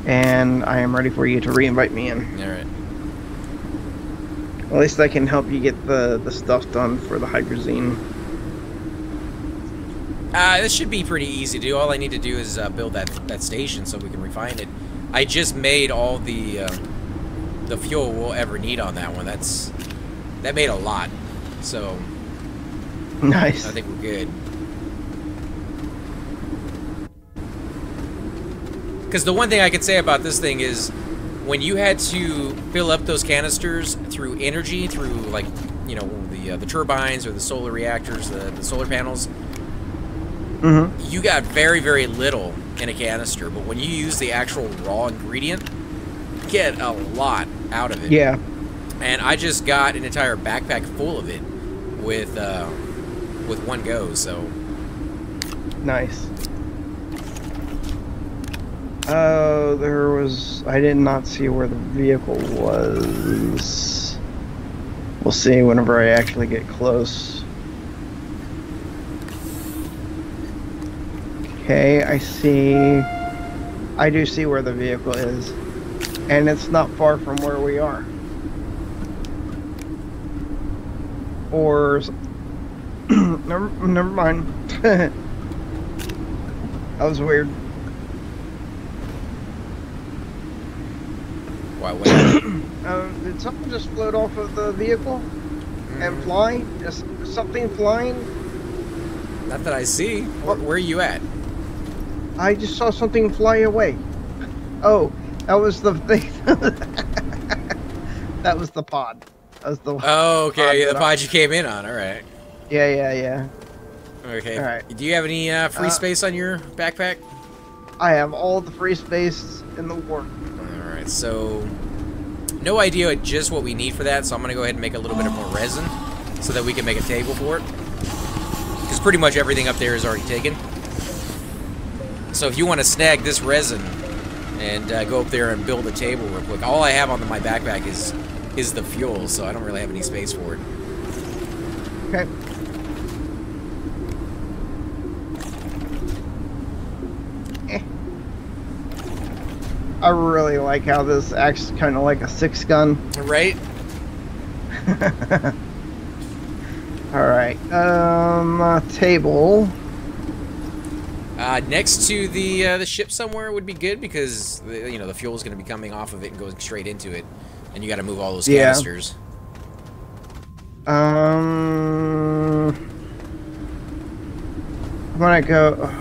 And I am ready for you to re-invite me in. All right. At least I can help you get the stuff done for the hydrazine. This should be pretty easy to do. All I need to do is build that station so we can refine it. I just made all the fuel we'll ever need on that one. That made a lot. So nice. I think we're good. Because the one thing I could say about this thing is, when you had to fill up those canisters through energy, through, like, you know, the turbines or the solar reactors, the solar panels, you got very, very little in a canister. But when you use the actual raw ingredient, you get a lot out of it. Yeah. And I just got an entire backpack full of it with one go. So nice. Oh, I did not see where the vehicle was. We'll see whenever I actually get close. Okay, I see. I do see where the vehicle is. And it's not far from where we are. Or... never mind. That was weird. Why, what happened? Did something just float off of the vehicle and fly? Just something flying? Not that I see. Where are you at? I just saw something fly away. Oh, that was the thing. That was the pod. That was the. Oh, okay. Yeah, the pod you came in on. All right. Yeah. Okay. All right. Do you have any free space on your backpack? I have all the free space in the world. All right. So, no idea just what we need for that. So I'm gonna go ahead and make a little bit of more resin, so that we can make a table for it. Because pretty much everything up there is already taken. So if you want to snag this resin and go up there and build a table real quick, all I have on my backpack is the fuel, so I don't really have any space for it. Okay. I really like how this acts kind of like a 6-gun. Right? Alright, table. Next to the ship somewhere would be good because the fuel is going to be coming off of it and going straight into it, and you got to move all those canisters. I'm gonna go.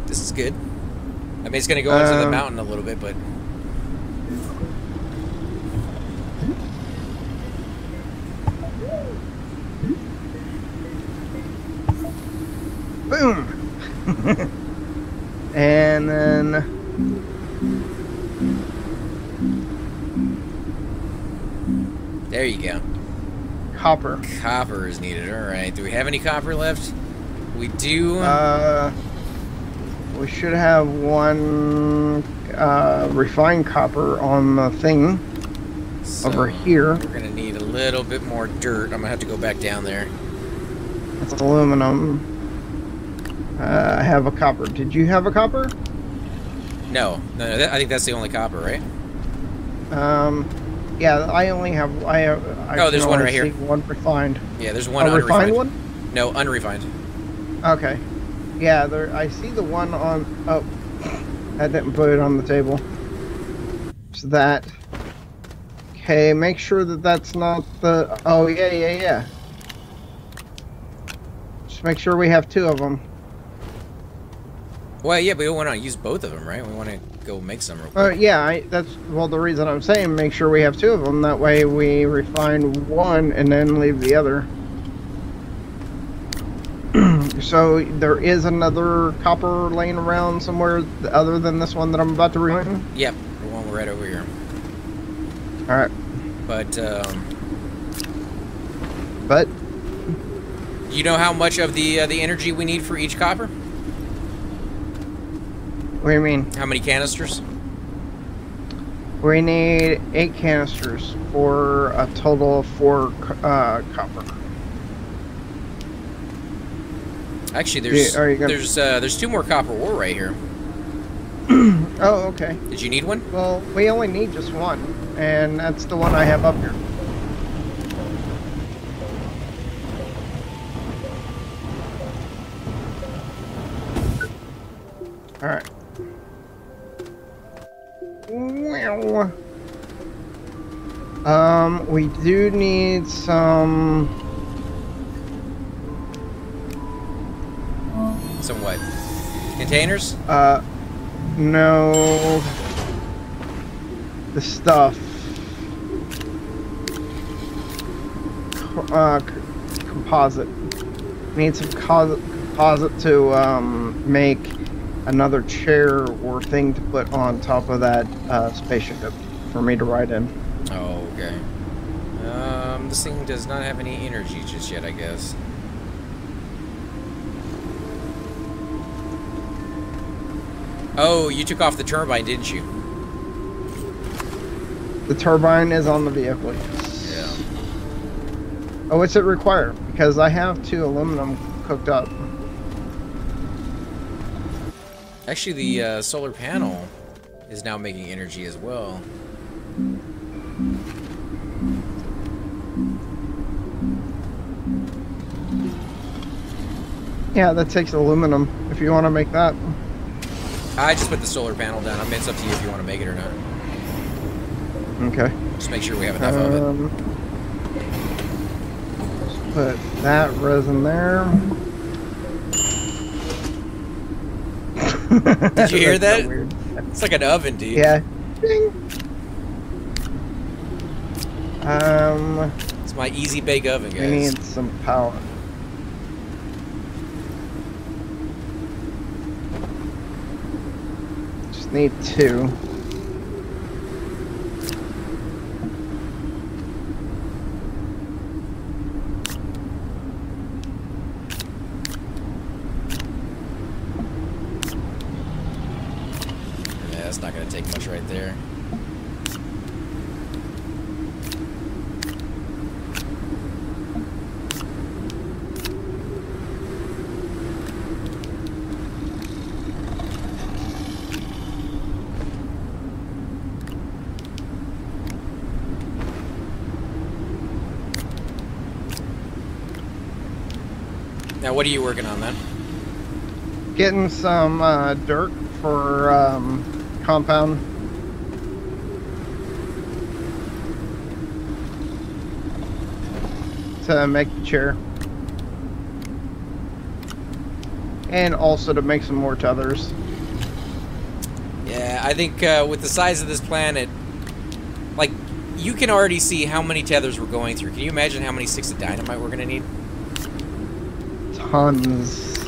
This is good. I mean, it's going to go into the mountain a little bit, but boom. And then there you go. copper. Copper is needed. All right. Do we have any copper left? We do. We should have one refined copper on the thing over here. We're gonna need a little bit more dirt. I'm gonna have to go back down there. That's aluminum. I have a copper. Did you have a copper? No. I think that's the only copper, right? Yeah, I only have. Oh, there's one right here. One refined. Yeah, there's one unrefined. Unrefined One? No, unrefined. Okay. Yeah, there. I see the one on. Oh, I didn't put it on the table. So that. Okay, make sure that that's not the. Oh yeah. Just make sure we have 2 of them. Well, yeah, but we don't want to use both of them, right? We want to go make some real quick. Yeah, that's the reason I'm saying make sure we have 2 of them. That way we refine one and then leave the other. So there is another copper laying around somewhere other than this one that I'm about to refine? Yep, the one right over here. Alright. But you know how much of the energy we need for each copper? What do you mean? How many canisters? We need 8 canisters for a total of 4 copper. Actually, there's 2 more copper ore right here. Oh, okay. Did you need one? Well, we only need just one, and that's the one I have up here. Alright. We do need some... Some what? Containers? No. The stuff. Composite. Need some composite to make another chair or thing to put on top of that spaceship for me to ride in. Oh, okay. This thing does not have any energy just yet, I guess. Oh, you took off the turbine, didn't you? The turbine is on the vehicle. Yeah. Oh, what's it require? Because I have 2 aluminum cooked up. Actually, the solar panel is now making energy as well. Yeah, that takes aluminum if you want to make that. I just put the solar panel down. I mean, it's up to you if you want to make it or not. Okay. Just make sure we have enough of it. Put that resin there. Did you hear that? So weird. It's like an oven, dude. Yeah. Ding. It's my easy bake oven, guys. We need some power. Just need 2. Yeah, that's not going to take much right there. Now, what are you working on then? Getting some dirt for compound. To make the chair. And also to make some more tethers. Yeah, I think with the size of this planet, like, you can already see how many tethers we're going through. Can you imagine how many sticks of dynamite we're going to need? Tons.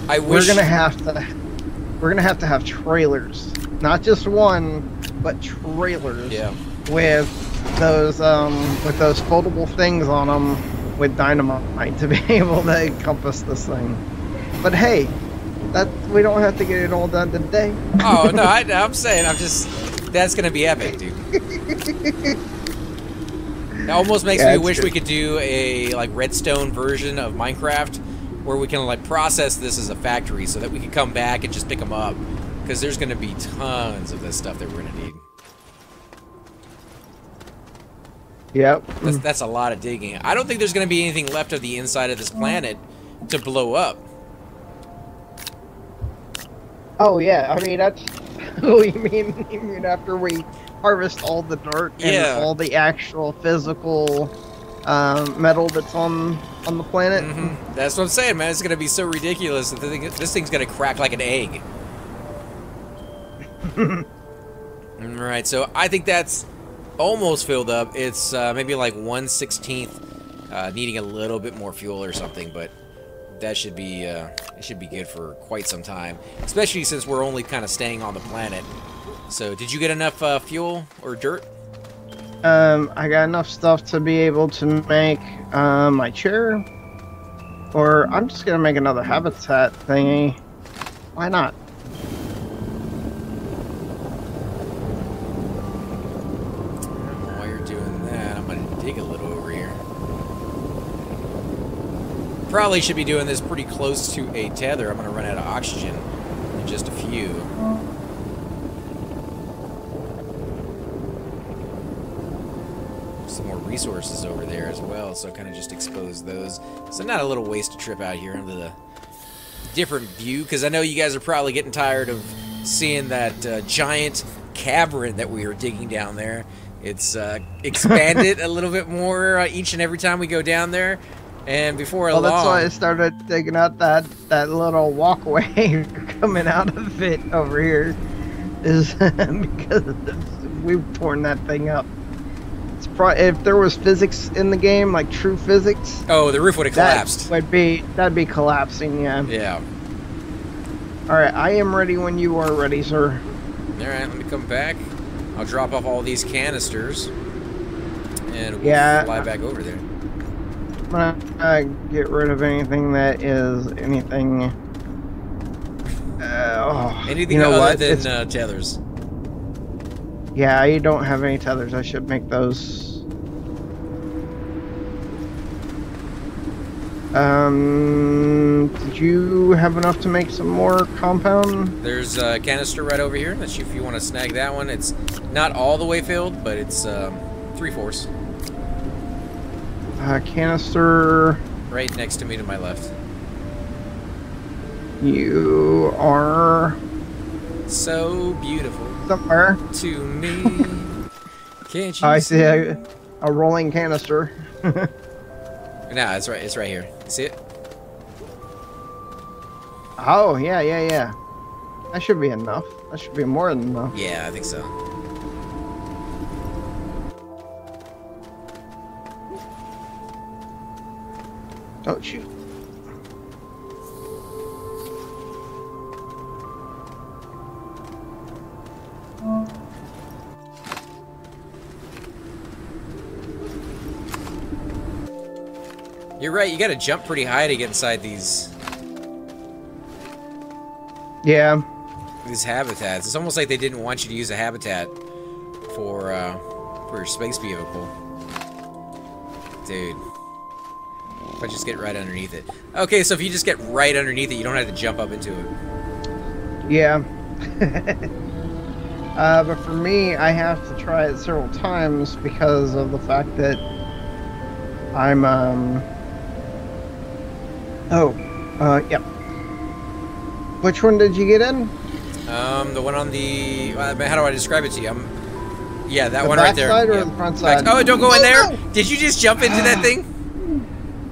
I wish... We're gonna have to have trailers. Not just one, but trailers. Yeah. With those foldable things on them with dynamite to be able to encompass this thing. But hey, that we don't have to get it all done today. Oh no, I'm saying that's gonna be epic, dude. It almost makes me wish we could do a like redstone version of Minecraft where we can like process this as a factory so that we can come back and just pick them up, because there's gonna be tons of this stuff that we're gonna need. Yep. That's a lot of digging. I don't think there's gonna be anything left of the inside of this planet to blow up. Oh yeah, I mean that's. Oh, you mean after we harvest all the dirt and all the actual physical metal that's on the planet? Mm-hmm. That's what I'm saying, man. It's gonna be so ridiculous that this thing's gonna crack like an egg. Alright, so I think that's almost filled up. It's maybe like 1/16 needing a little bit more fuel or something, but that should be it should be good for quite some time, especially since we're only kind of staying on the planet. So did you get enough fuel or dirt? I got enough stuff to be able to make my chair, or I'm just gonna make another habitat thingy. Why not? While you're doing that, I'm gonna dig a little over here. Probably should be doing this pretty close to a tether. I'm gonna run out of oxygen in just a few. Some more resources over there as well, so kind of just expose those. So not a little waste trip out here into the different view, because I know you guys are probably getting tired of seeing that giant cavern that we were digging down there. It's expanded a little bit more each and every time we go down there. And before long... Well, that's why I started digging out that little walkway coming out of it over here. Is because we've torn that thing up. It's if there was physics in the game, like true physics... Oh, the roof would have collapsed. That'd be collapsing, yeah. Yeah. Alright, I am ready when you are ready, sir. Alright, let me come back. I'll drop off all these canisters. And we'll fly back over there. I'm gonna get rid of anything that is anything. Anything other than tethers. Yeah, I don't have any tethers. I should make those. Did you have enough to make some more compound? There's a canister right over here. Let's see if you want to snag that one. It's not all the way filled, but it's 3/4. Canister. Right next to me to my left. You are so beautiful somewhere to me. Can't you I see a rolling canister. No, it's right. It's right here. You see it? Oh, yeah. That should be enough. That should be more than enough. Yeah, I think so. Oh, shoot. You're right. You got to jump pretty high to get inside these Yeah. habitats. It's almost like they didn't want you to use a habitat for your space vehicle. Dude. If I just get right underneath it. Okay, so if you just get right underneath it, you don't have to jump up into it. Yeah. But for me, I have to try it several times because of the fact that I'm, yep. Which one did you get in? The one on the... how do I describe it to you? Yeah, that The one back right there. side or Yep. the front side? Oh, don't go in there! No! Did you just jump into that thing?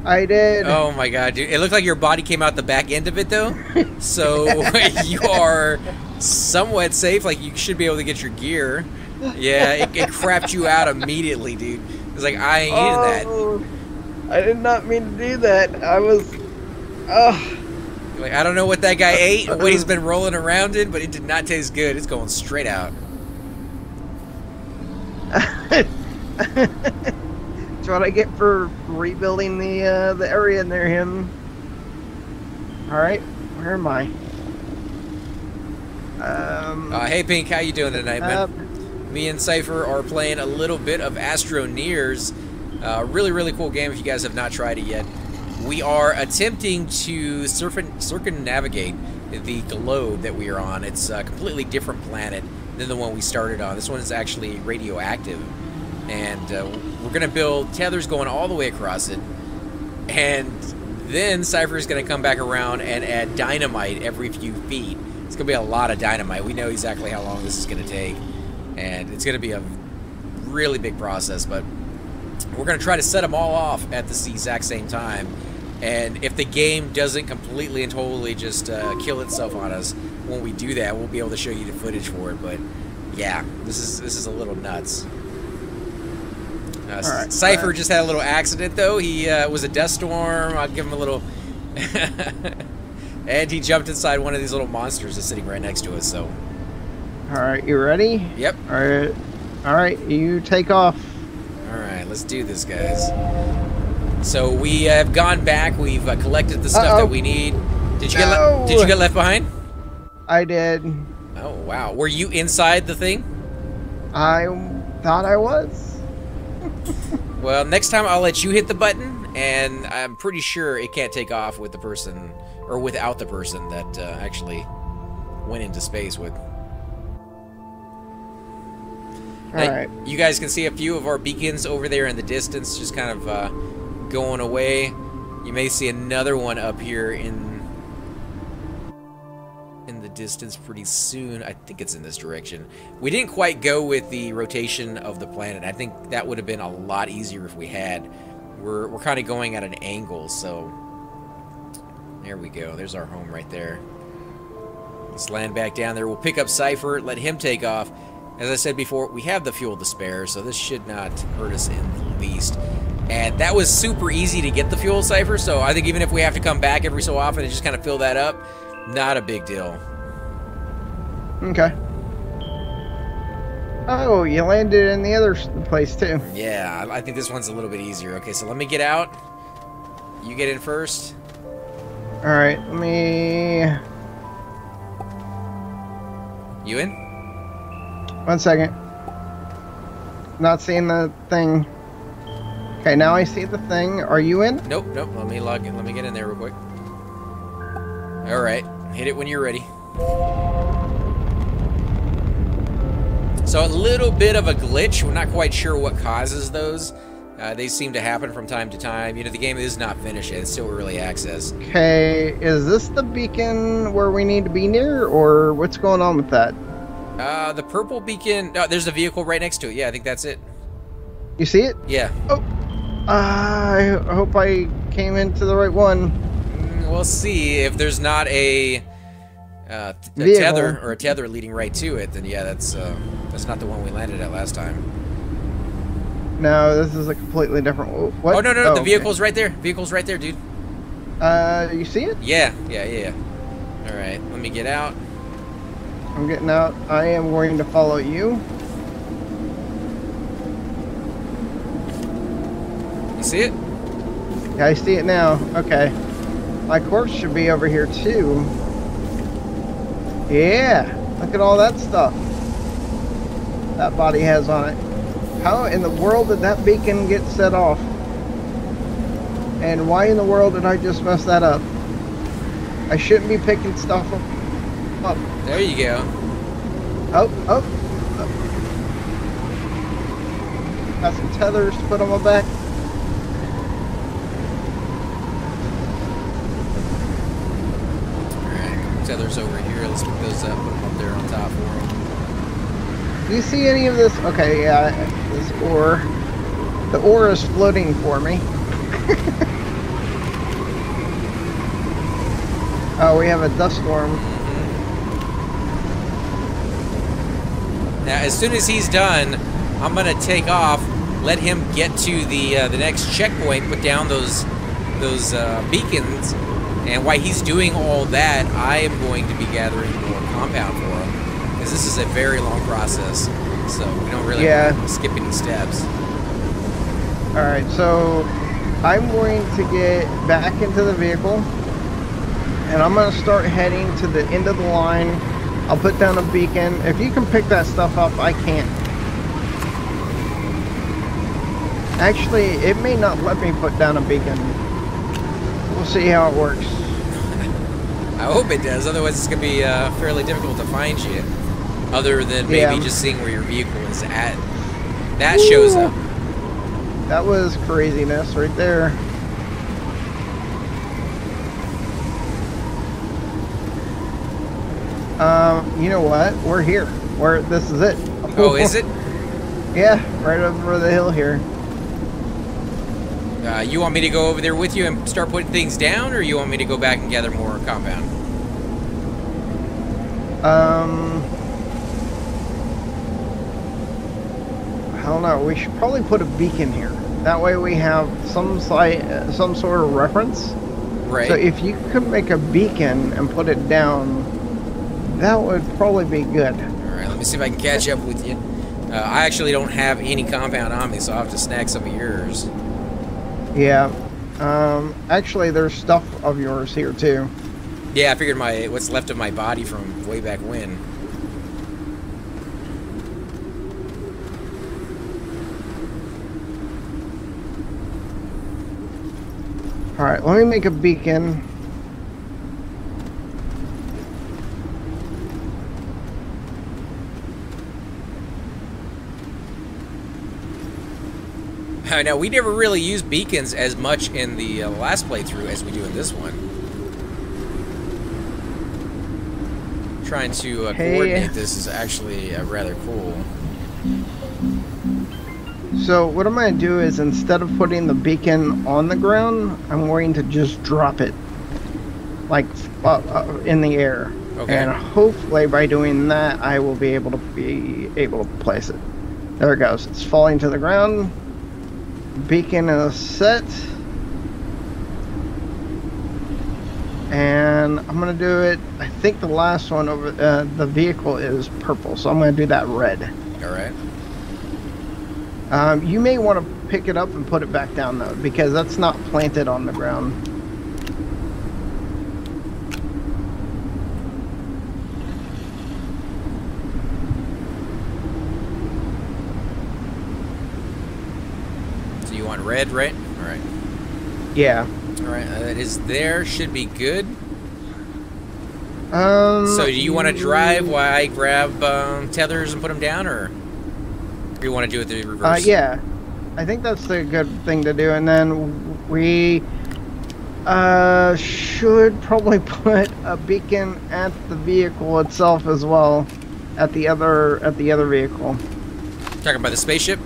I did. Oh my god, dude. It looked like your body came out the back end of it, though. So, you are somewhat safe. Like, you should be able to get your gear. Yeah, it crapped you out immediately, dude. It's like, I ain't eating that. I did not mean to do that. I was... Like, I don't know what that guy ate, or what he's been rolling around in, but it did not taste good. It's going straight out. That's what I get for rebuilding the area near him. Alright, where am I? Hey Pink, how you doing tonight, man? Me and Cypher are playing a little bit of Astroneers. Really cool game if you guys have not tried it yet. We are attempting to circumnavigate the globe that we are on. It's a completely different planet than the one we started on. This one is actually radioactive. And we're going to build tethers going all the way across it. And then Cypher is going to come back around and add dynamite every few feet. It's going to be a lot of dynamite. We know exactly how long this is going to take. And it's going to be a really big process. But we're going to try to set them all off at the exact same time. And if the game doesn't completely and totally just kill itself on us when we do that, we'll be able to show you the footage for it. But yeah, this is a little nuts. Right, Cypher just had a little accident, though. He was a dust storm. I'll give him a little... and he jumped inside one of these little monsters that's sitting right next to us, so... Alright, you ready? Yep. Alright, you take off. Alright, let's do this, guys. So we have gone back. We've collected the stuff that we need. Did you get left behind? I did. Oh, wow. Were you inside the thing? I thought I was. Well, next time I'll let you hit the button, and I'm pretty sure it can't take off with the person, or without the person that actually went into space with. Alright. You guys can see a few of our beacons over there in the distance, just kind of going away. You may see another one up here in the distance pretty soon. I think it's in this direction. We didn't quite go with the rotation of the planet. I think that would have been a lot easier if we had. We're kind of going at an angle, so there we go. There's our home right there. Let's land back down there. We'll pick up Cypher, let him take off. As I said before, we have the fuel to spare, so this should not hurt us in the least. And that was super easy to get the fuel, Cypher, so I think even if we have to come back every so often and just kind of fill that up, not a big deal. Okay. Oh, you landed in the other place, too. Yeah, I think this one's a little bit easier. Okay, so let me get out. You get in first. Alright, let me... You in? 1 second. Not seeing the thing. Okay, now I see the thing. Are you in? Nope, nope. Let me log in. Let me get in there real quick. All right, hit it when you're ready. So a little bit of a glitch. We're not quite sure what causes those. They seem to happen from time to time. You know, the game is not finished yet. It's still early access. Okay, is this the beacon where we need to be near, or what's going on with that? The purple beacon. Oh, there's a vehicle right next to it. Yeah, I think that's it. You see it? Yeah. Oh, I hope I came into the right one. We'll see if there's not a tether or a tether leading right to it. Then yeah, that's not the one we landed at last time. No, this is a completely different. What? Oh no, the okay. vehicle's right there. Vehicle's right there, dude. You see it? Yeah. All right, let me get out. I'm getting out. I am going to follow you. You see it? Yeah, I see it now. Okay. My corpse should be over here too. Yeah. Look at all that stuff that body has on it. How in the world did that beacon get set off? And why in the world did I just mess that up? I shouldn't be picking stuff up. There you go. Oh. Got some tethers to put on my back. Alright, tethers over here. Let's pick those up, put them up there on top for them. Do you see any of this? Okay, yeah, this ore. The ore is floating for me. Oh, we have a dust storm. Now, as soon as he's done, I'm gonna take off, let him get to the next checkpoint, put down those beacons, and while he's doing all that, I am going to be gathering more compound for him, because this is a very long process, so we don't really want to skip any steps. All right, so I'm going to get back into the vehicle, and I'm going to start heading to the end of the line. I'll put down a beacon. If you can pick that stuff up, I can't. Actually, it may not let me put down a beacon. We'll see how it works. I hope it does, otherwise it's going to be fairly difficult to find you. Other than maybe just seeing where your vehicle is at. That shows up. That was craziness right there. You know what? We're here. This is it. Oh, is it? Yeah, right over the hill here. You want me to go over there with you and start putting things down, or you want me to go back and gather more compound? I don't know. We should probably put a beacon here. That way we have some sort of reference. Right. So if you could make a beacon and put it down, that would probably be good. All right. Let me see if I can catch up with you. I actually don't have any compound on me, so I'll have to snag some of yours. Yeah. Actually, there's stuff of yours here too. Yeah, I figured what's left of my body from way back when. All right, let me make a beacon. Now, we never really used beacons as much in the last playthrough as we do in this one. Trying to coordinate this is actually rather cool. So what I'm going to do is, instead of putting the beacon on the ground, I'm going to just drop it, like in the air. Okay. And hopefully by doing that, I will be able to place it. There it goes. It's falling to the ground. Beacon is set. And I'm going to do it, I think the last one over the vehicle is purple, so I'm going to do that red. All right. You may want to pick it up and put it back down though, because that's not planted on the ground. So you want red, right? All right. Yeah. All right. That is there. Should be good. So do you want to drive while I grab tethers and put them down, or do you want to do it the reverse? Yeah. I think that's a good thing to do, and then we should probably put a beacon at the vehicle itself as well, at the other vehicle. Talking about the spaceship?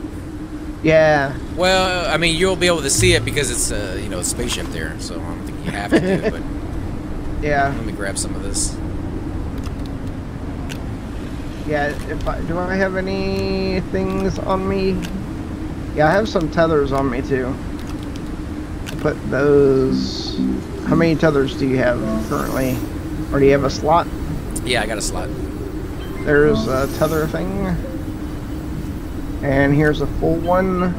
Yeah. Well, I mean, you'll be able to see it because it's you know, a spaceship there, so I don't think you have to do it. But yeah. Let me grab some of this. Yeah. Do I have any things on me? Yeah, I have some tethers on me too. I'll put those. How many tethers do you have currently? Or do you have a slot? Yeah, I got a slot. There's a tether thing. And here's a full one.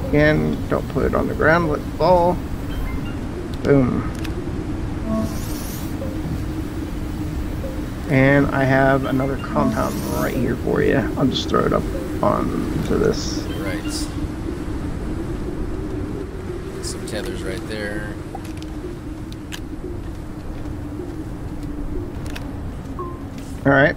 Again, don't put it on the ground, let it fall. Boom. And I have another compound right here for you. I'll just throw it up onto this. Right. Some tethers right there. All right.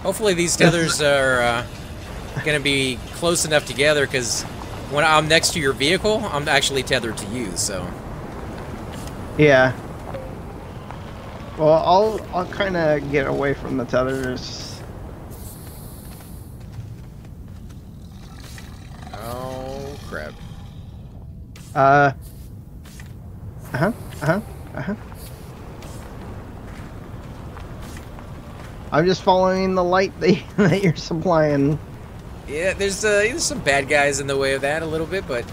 Hopefully these tethers are going to be close enough together, because when I'm next to your vehicle, I'm actually tethered to you, so... Yeah. Well, I'll kind of get away from the tethers. Oh, crap. I'm just following the light that you're supplying. Yeah, there's some bad guys in the way of that a little bit, but...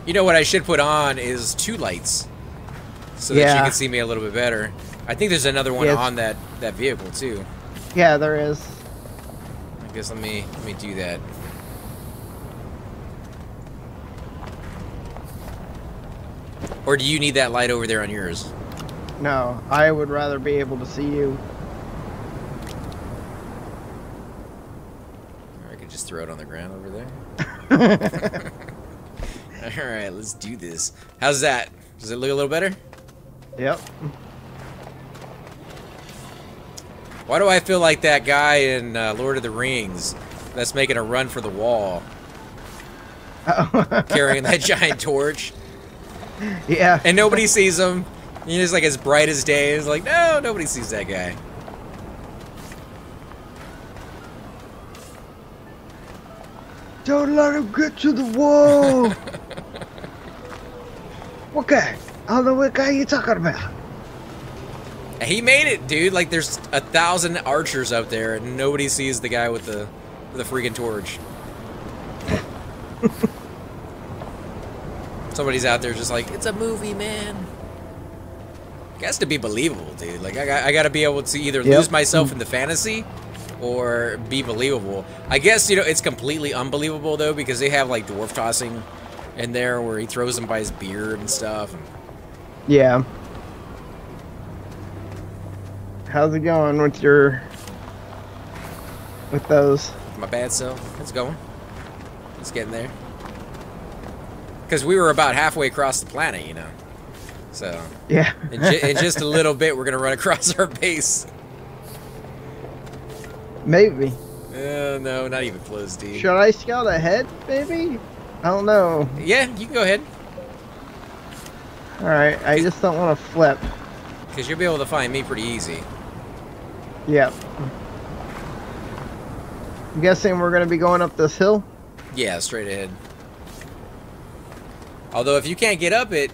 You know what I should put on is 2 lights, so that you can see me a little bit better. I think there's another one on that vehicle too. Yeah, there is. I guess let me do that. Or do you need that light over there on yours? No, I would rather be able to see you. Or I could just throw it on the ground over there. Alright, let's do this. How's that? Does it look a little better? Yep. Why do I feel like that guy in Lord of the Rings that's making a run for the wall? Carrying that giant torch? Yeah. And nobody sees him. He's like as bright as day. It's like, no, nobody sees that guy. Don't let him get to the wall. What guy? I don't know what guy you're talking about. He made it, dude. Like, there's 1,000 archers up there, and nobody sees the guy with the freaking torch. Somebody's out there just like, it's a movie, man. It has to be believable, dude. Like, I gotta be able to either lose myself in the fantasy or be believable. I guess, you know, it's completely unbelievable, though, because they have, like, dwarf tossing in there where he throws him by his beard and stuff. Yeah. How's it going with those? My bad self. It's going. It's getting there. Because we were about halfway across the planet, you know. So, yeah. in just a little bit, we're going to run across our base. Maybe. No, not even close, dude. Should I scout ahead, maybe? I don't know. Yeah, you can go ahead. Alright, I just don't want to flip. Because you'll be able to find me pretty easy. Yep. I'm guessing we're going to be going up this hill? Yeah, straight ahead. Although, if you can't get up it,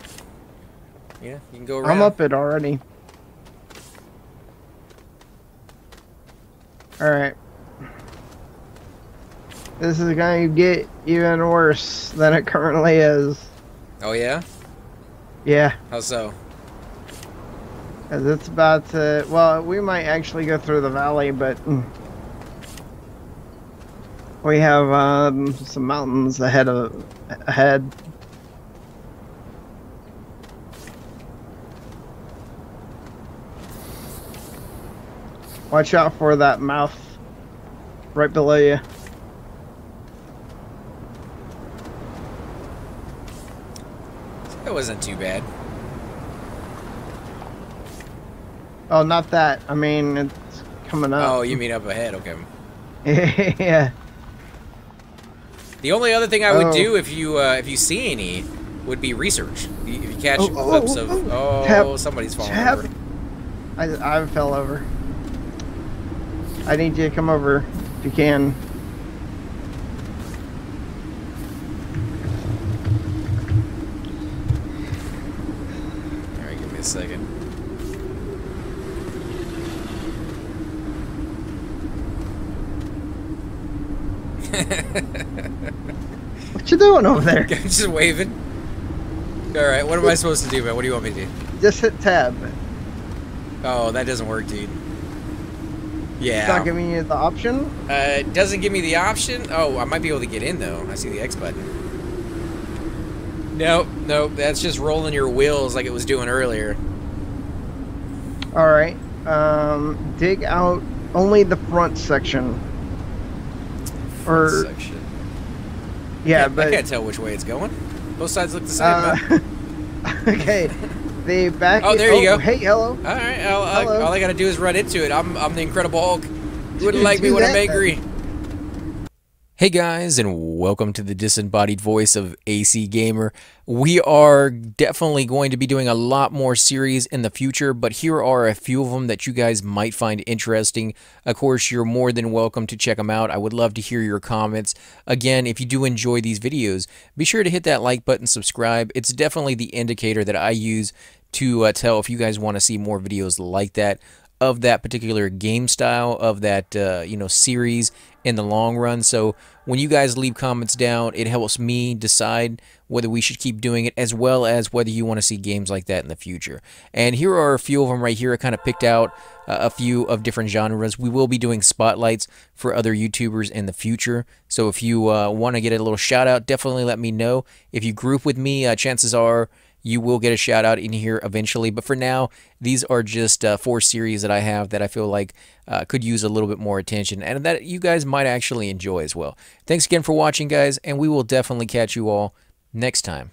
yeah, you can go around. I'm up it already. Alright. This is going to get even worse than it currently is. Oh, yeah? Yeah. How so? As it's about to... Well, we might actually go through the valley, but... We have some mountains ahead. Watch out for that mouth right below you. That wasn't too bad. Oh, not that. I mean, it's coming up. Oh, you mean up ahead? Okay. Yeah. The only other thing I would do if you see any would be research. If you catch clips of Tab, somebody's falling tab. over. I fell over. I need you to come over if you can. All right, give me a second. What you doing over there? I'm just waving. All right, what am I supposed to do, man? What do you want me to do? Just hit tab. Oh, that doesn't work, dude. Yeah. It's not giving you the option? It doesn't give me the option. Oh, I might be able to get in, though. I see the X button. Nope, nope. That's just rolling your wheels like it was doing earlier. Alright. Dig out only the front section. Front section. Yeah, but... I can't tell which way it's going. Both sides look the same, okay. The back... Oh, there you go. Hey, hello. All right. Hello. All I got to do is run into it. I'm the Incredible Hulk. You wouldn't like me when I'm angry. Hey guys, and welcome to the disembodied voice of AC Gamer. We are definitely going to be doing a lot more series in the future, but here are a few of them that you guys might find interesting. Of course, you're more than welcome to check them out. I would love to hear your comments. Again, if you do enjoy these videos, be sure to hit that like button, subscribe. It's definitely the indicator that I use to tell if you guys want to see more videos like that, of that particular game style, of that series in the long run. So when you guys leave comments down, it helps me decide whether we should keep doing it, as well as whether you want to see games like that in the future. And here are a few of them right here. I kind of picked out a few of different genres. We will be doing spotlights for other YouTubers in the future. So if you want to get a little shout out, definitely let me know. If you group with me, chances are you will get a shout out in here eventually. But for now, these are just 4 series that I have that I feel like could use a little bit more attention, and that you guys might actually enjoy as well. Thanks again for watching, guys, and we will definitely catch you all next time.